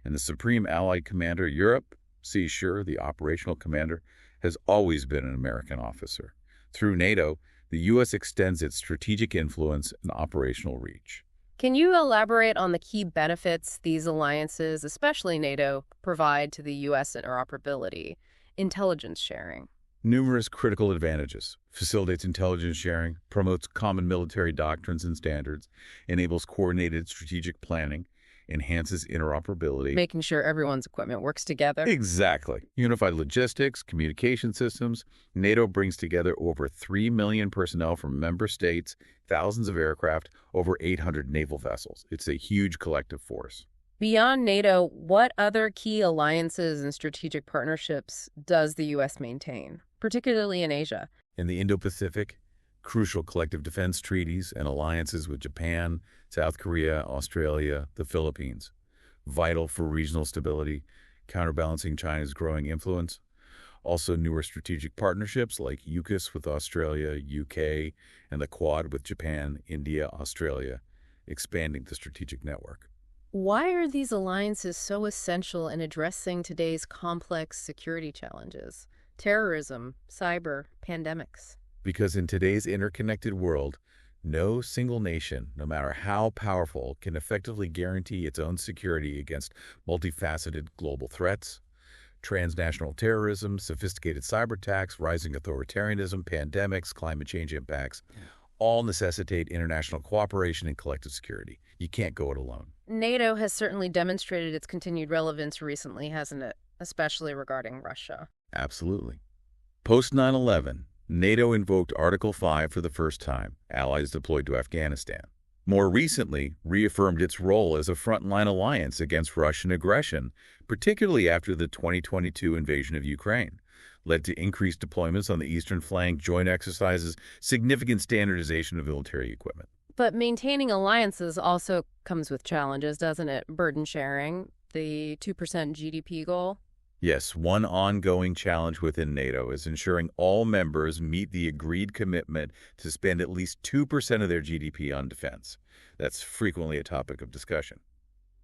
And the Supreme Allied Commander Europe, SEASURE, the operational commander, has always been an American officer. Through NATO, the U.S. extends its strategic influence and operational reach. Can you elaborate on the key benefits these alliances, especially NATO, provide to the U.S. interoperability, intelligence sharing? Numerous critical advantages. Facilitates intelligence sharing, promotes common military doctrines and standards, enables coordinated strategic planning, enhances interoperability. Making sure everyone's equipment works together. Exactly. Unified logistics, communication systems. NATO brings together over 3 million personnel from member states, thousands of aircraft, over 800 naval vessels. It's a huge collective force. Beyond NATO, what other key alliances and strategic partnerships does the U.S. maintain, particularly in Asia? In the Indo-Pacific, crucial collective defense treaties and alliances with Japan, South Korea, Australia, the Philippines. Vital for regional stability, counterbalancing China's growing influence. Also newer strategic partnerships like AUKUS with Australia, UK, and the Quad with Japan, India, Australia, expanding the strategic network. Why are these alliances so essential in addressing today's complex security challenges? Terrorism, cyber, pandemics. Because in today's interconnected world, no single nation, no matter how powerful, can effectively guarantee its own security against multifaceted global threats. Transnational terrorism, sophisticated cyber attacks, rising authoritarianism, pandemics, climate change impacts, all necessitate international cooperation and collective security. You can't go it alone. NATO has certainly demonstrated its continued relevance recently, hasn't it? Especially regarding Russia. Absolutely. Post 9/11, NATO invoked Article 5 for the first time, allies deployed to Afghanistan. More recently, reaffirmed its role as a frontline alliance against Russian aggression, particularly after the 2022 invasion of Ukraine. Led to increased deployments on the eastern flank, joint exercises, significant standardization of military equipment. But maintaining alliances also comes with challenges, doesn't it? Burden sharing, the 2% GDP goal. Yes, one ongoing challenge within NATO is ensuring all members meet the agreed commitment to spend at least 2% of their GDP on defense. That's frequently a topic of discussion.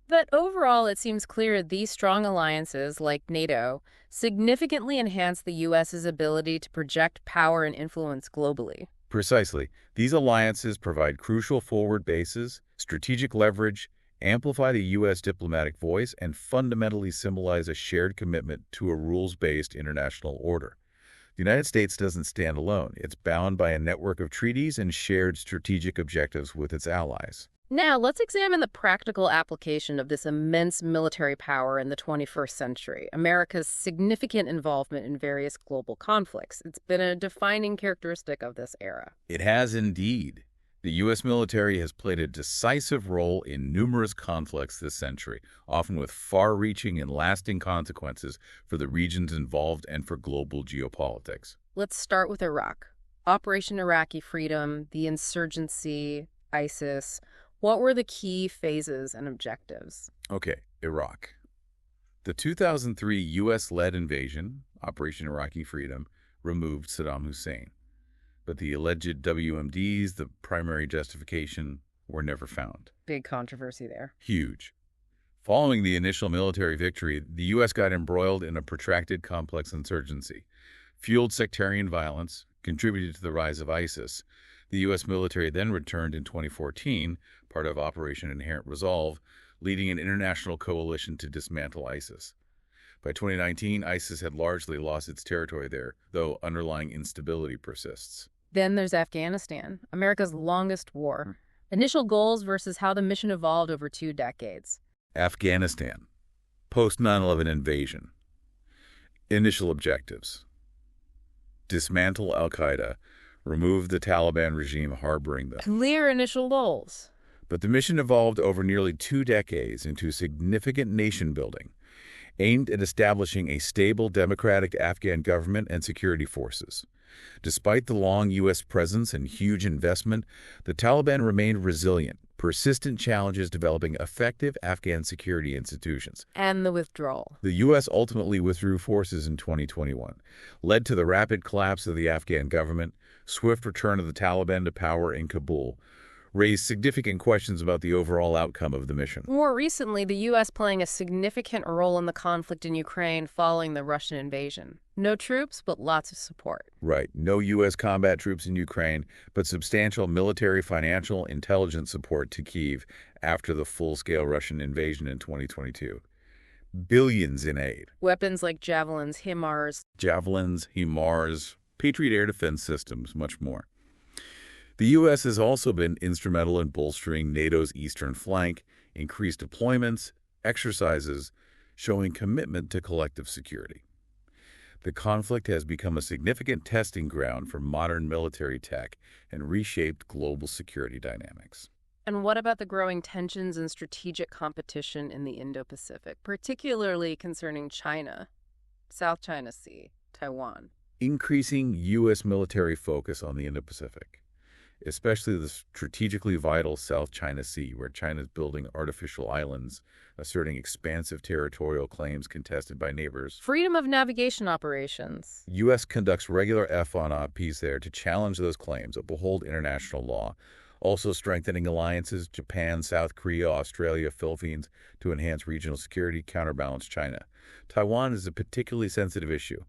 But overall, it seems clear these strong alliances, like NATO, significantly enhance the U.S.'s ability to project power and influence globally. Precisely. These alliances provide crucial forward bases, strategic leverage, amplify the U.S. diplomatic voice, and fundamentally symbolize a shared commitment to a rules-based international order. The United States doesn't stand alone. It's bound by a network of treaties and shared strategic objectives with its allies. Now, let's examine the practical application of this immense military power in the 21st century, America's significant involvement in various global conflicts. It's been a defining characteristic of this era. It has indeed. The U.S. military has played a decisive role in numerous conflicts this century, often with far-reaching and lasting consequences for the regions involved and for global geopolitics. Let's start with Iraq. Operation Iraqi Freedom, the insurgency, ISIS. What were the key phases and objectives? Okay, Iraq. The 2003 U.S.-led invasion, Operation Iraqi Freedom, removed Saddam Hussein. But the alleged WMDs, the primary justification, were never found. Big controversy there. Huge. Following the initial military victory, the U.S. got embroiled in a protracted complex insurgency, fueled sectarian violence, contributed to the rise of ISIS. The U.S. military then returned in 2014, part of Operation Inherent Resolve, leading an international coalition to dismantle ISIS. By 2019, ISIS had largely lost its territory there, though underlying instability persists. Then there's Afghanistan, America's longest war. Initial goals versus how the mission evolved over 2 decades. Afghanistan, post 9/11 invasion. Initial objectives: dismantle al-Qaeda, remove the Taliban regime harboring them. Clear initial goals. But the mission evolved over nearly 2 decades into significant nation-building, aimed at establishing a stable democratic Afghan government and security forces. Despite the long U.S. presence and huge investment, the Taliban remained resilient, persistent challenges developing effective Afghan security institutions. And the withdrawal. The U.S. ultimately withdrew forces in 2021, led to the rapid collapse of the Afghan government, swift return of the Taliban to power in Kabul, raised significant questions about the overall outcome of the mission. More recently, the U.S. playing a significant role in the conflict in Ukraine following the Russian invasion. No troops, but lots of support. Right. No U.S. combat troops in Ukraine, but substantial military, financial, intelligence support to Kyiv after the full-scale Russian invasion in 2022. Billions in aid. Weapons like javelins, HIMARS, Patriot air defense systems, much more. The U.S. has also been instrumental in bolstering NATO's eastern flank, increased deployments, exercises, showing commitment to collective security. The conflict has become a significant testing ground for modern military tech and reshaped global security dynamics. And what about the growing tensions and strategic competition in the Indo-Pacific, particularly concerning China, South China Sea, Taiwan? Increasing U.S. military focus on the Indo-Pacific, especially the strategically vital South China Sea, where China is building artificial islands, asserting expansive territorial claims contested by neighbors. Freedom of navigation operations. U.S. conducts regular F-on-OPs there to challenge those claims, uphold international law, also strengthening alliances, Japan, South Korea, Australia, Philippines, to enhance regional security, counterbalance China. Taiwan is a particularly sensitive issue.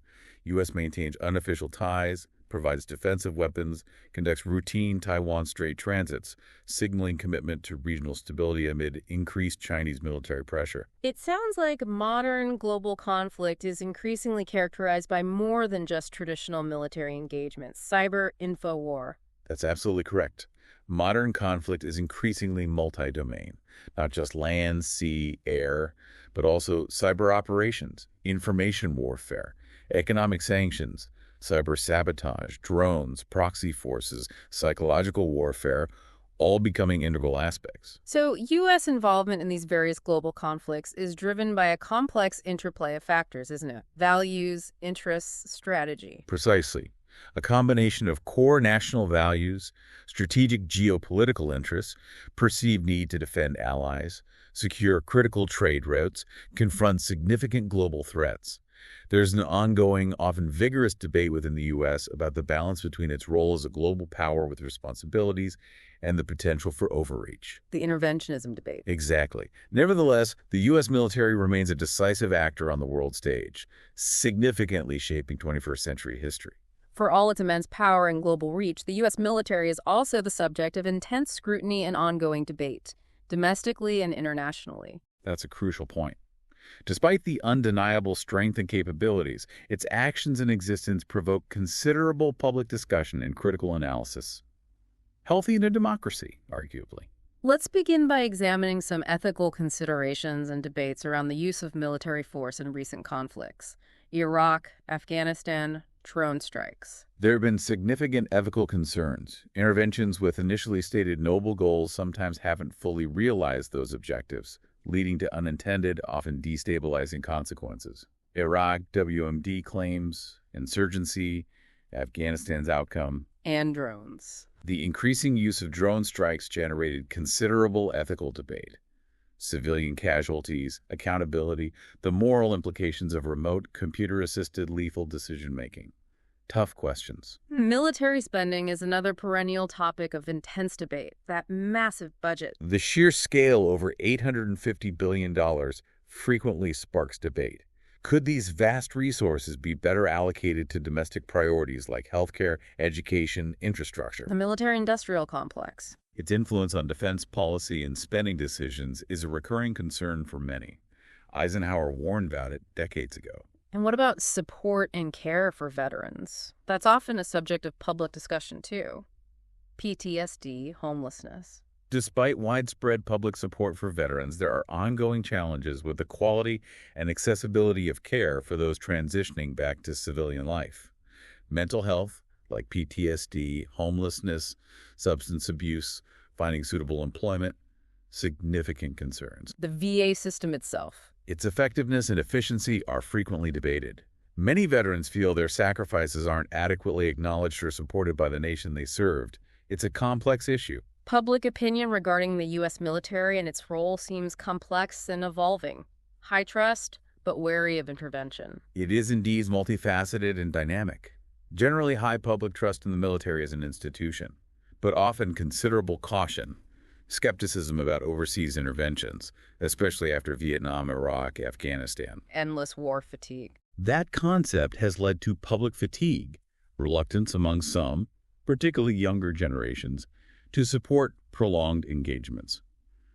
U.S. maintains unofficial ties, provides defensive weapons, conducts routine Taiwan Strait transits, signaling commitment to regional stability amid increased Chinese military pressure. It sounds like modern global conflict is increasingly characterized by more than just traditional military engagements, cyber, info war. That's absolutely correct. Modern conflict is increasingly multi-domain, not just land, sea, air, but also cyber operations, information warfare, economic sanctions, cyber sabotage, drones, proxy forces, psychological warfare, all becoming integral aspects. So U.S. involvement in these various global conflicts is driven by a complex interplay of factors, isn't it? Values, interests, strategy. Precisely. A combination of core national values, strategic geopolitical interests, perceived need to defend allies, secure critical trade routes, confront significant global threats. There's an ongoing, often vigorous debate within the U.S. about the balance between its role as a global power with responsibilities and the potential for overreach. The interventionism debate. Exactly. Nevertheless, the U.S. military remains a decisive actor on the world stage, significantly shaping 21st century history. For all its immense power and global reach, the U.S. military is also the subject of intense scrutiny and ongoing debate, domestically and internationally. That's a crucial point. Despite the undeniable strength and capabilities, its actions and existence provoke considerable public discussion and critical analysis. Healthy in a democracy, arguably. Let's begin by examining some ethical considerations and debates around the use of military force in recent conflicts. Iraq, Afghanistan, drone strikes. There have been significant ethical concerns. Interventions with initially stated noble goals sometimes haven't fully realized those objectives, leading to unintended, often destabilizing consequences. Iraq WMD claims, insurgency, Afghanistan's outcome, And drones. the increasing use of drone strikes generated considerable ethical debate. Civilian casualties, accountability, the moral implications of remote, computer-assisted lethal decision-making. Tough questions. Military spending is another perennial topic of intense debate. That massive budget. The sheer scale, over $850 billion, frequently sparks debate. Could these vast resources be better allocated to domestic priorities like healthcare, education, infrastructure? The military-industrial complex. Its influence on defense policy and spending decisions is a recurring concern for many. Eisenhower warned about it decades ago. And what about support and care for veterans? That's often a subject of public discussion, too. PTSD, homelessness. Despite widespread public support for veterans, there are ongoing challenges with the quality and accessibility of care for those transitioning back to civilian life. Mental health, like PTSD, homelessness, substance abuse, finding suitable employment, significant concerns. The VA system itself. Its effectiveness and efficiency are frequently debated. Many veterans feel their sacrifices aren't adequately acknowledged or supported by the nation they served. It's a complex issue. Public opinion regarding the U.S. military and its role seems complex and evolving. High trust, but wary of intervention. It is indeed multifaceted and dynamic. Generally high public trust in the military as an institution, but often considerable caution. Skepticism about overseas interventions, especially after Vietnam, Iraq, Afghanistan. Endless war fatigue. That concept has led to public fatigue, reluctance among some, particularly younger generations, to support prolonged engagements.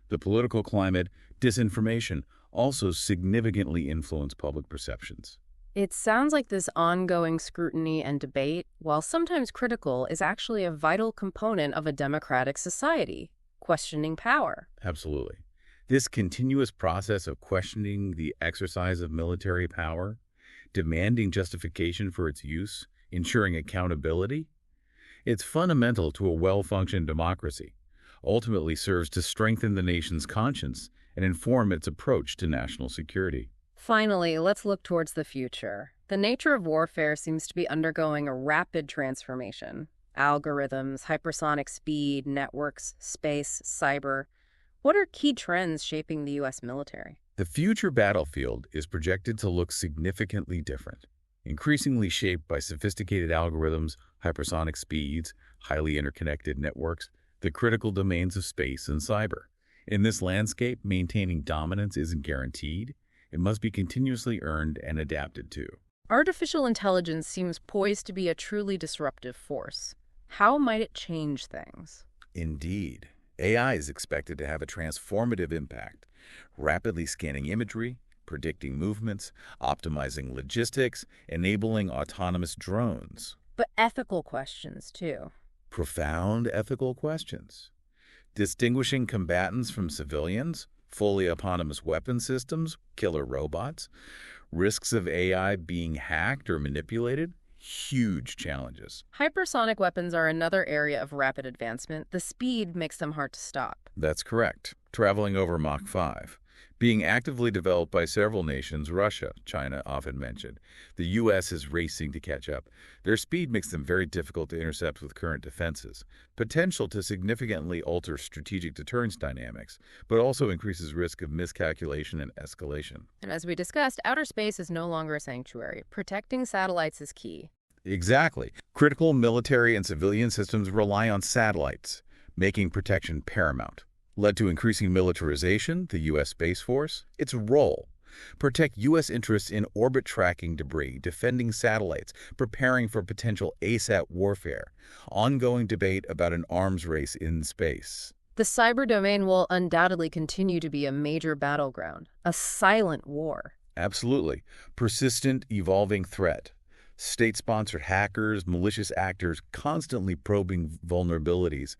The political climate, disinformation, also significantly influence public perceptions. It sounds like this ongoing scrutiny and debate, while sometimes critical, is actually a vital component of a democratic society. Questioning power. Absolutely. This continuous process of questioning the exercise of military power, demanding justification for its use, ensuring accountability, it's fundamental to a well-functioned democracy, ultimately serves to strengthen the nation's conscience and inform its approach to national security. Finally, let's look towards the future. The nature of warfare seems to be undergoing a rapid transformation. Algorithms, hypersonic speed, networks, space, cyber. What are key trends shaping the U.S. military? The future battlefield is projected to look significantly different, increasingly shaped by sophisticated algorithms, hypersonic speeds, highly interconnected networks, the critical domains of space and cyber. In this landscape, maintaining dominance isn't guaranteed. It must be continuously earned and adapted to. Artificial intelligence seems poised to be a truly disruptive force. How might it change things? Indeed. AI is expected to have a transformative impact, rapidly scanning imagery, predicting movements, optimizing logistics, enabling autonomous drones. But ethical questions, too. Profound ethical questions. Distinguishing combatants from civilians, fully autonomous weapon systems, killer robots, risks of AI being hacked or manipulated, huge challenges. Hypersonic weapons are another area of rapid advancement. The speed makes them hard to stop. That's correct. Traveling over Mach 5. Being actively developed by several nations, Russia, China often mentioned. The U.S. is racing to catch up. Their speed makes them very difficult to intercept with current defenses. Potential to significantly alter strategic deterrence dynamics, but also increases risk of miscalculation and escalation. And as we discussed, outer space is no longer a sanctuary. Protecting satellites is key. Exactly. Critical military and civilian systems rely on satellites, making protection paramount. Led to increasing militarization, the U.S. Space Force, its role. Protect U.S. interests in orbit tracking debris, defending satellites, preparing for potential ASAT warfare. Ongoing debate about an arms race in space. The cyber domain will undoubtedly continue to be a major battleground, a silent war. Absolutely. Persistent, evolving threat. State-sponsored hackers, malicious actors constantly probing vulnerabilities,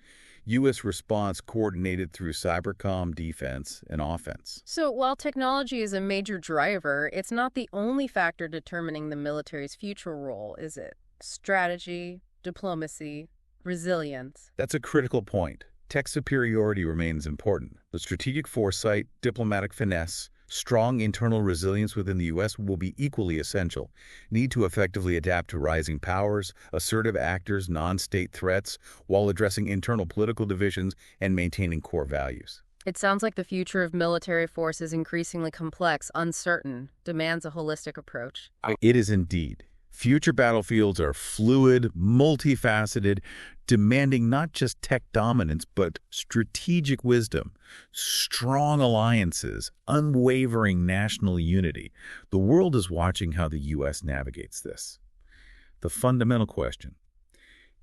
U.S. response coordinated through cybercom defense and offense. So while technology is a major driver, it's not the only factor determining the military's future role, is it? Strategy, diplomacy, resilience. That's a critical point. Tech superiority remains important. The strategic foresight, diplomatic finesse, strong internal resilience within the U.S. will be equally essential. Need to effectively adapt to rising powers, assertive actors, non-state threats, while addressing internal political divisions and maintaining core values. It sounds like the future of military force is increasingly complex, uncertain, demands a holistic approach. It is indeed. Future battlefields are fluid, multifaceted, demanding not just tech dominance, but strategic wisdom, strong alliances, unwavering national unity. The world is watching how the U.S. navigates this. The fundamental question: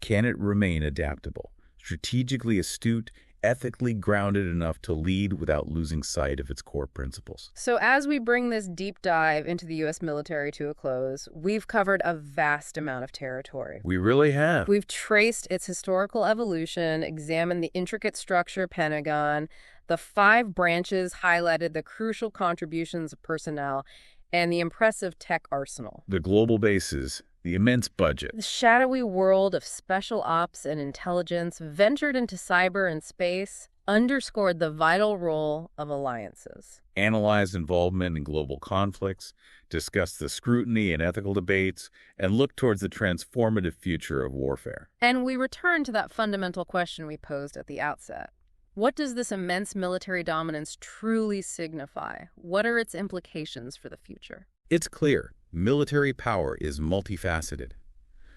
can it remain adaptable, strategically astute, ethically grounded enough to lead without losing sight of its core principles? So as we bring this deep dive into the U.S. military to a close, we've covered a vast amount of territory. We really have. We've traced its historical evolution, examined the intricate structure Pentagon, the 5 branches highlighted the crucial contributions of personnel, and the impressive tech arsenal. The global bases, the immense budget. The shadowy world of special ops and intelligence, ventured into cyber and space, underscored the vital role of alliances. Analyzed involvement in global conflicts, discussed the scrutiny and ethical debates, and looked towards the transformative future of warfare. And we return to that fundamental question we posed at the outset. What does this immense military dominance truly signify? What are its implications for the future? It's clear. Military power is multifaceted.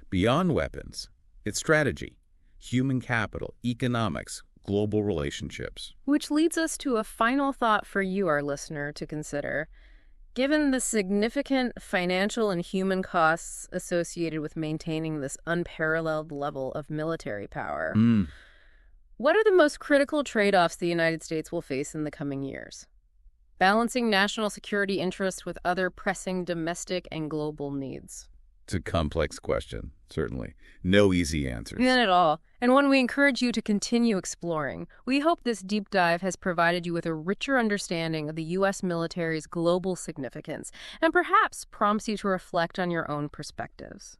Beyond weapons, it's strategy, human capital, economics, global relationships. Which leads us to a final thought for you, our listener, to consider. Given the significant financial and human costs associated with maintaining this unparalleled level of military power, what are the most critical trade-offs the United States will face in the coming years? Balancing national security interests with other pressing domestic and global needs. It's a complex question, certainly. No easy answers. None at all. And one we encourage you to continue exploring. We hope this deep dive has provided you with a richer understanding of the U.S. military's global significance and perhaps prompts you to reflect on your own perspectives.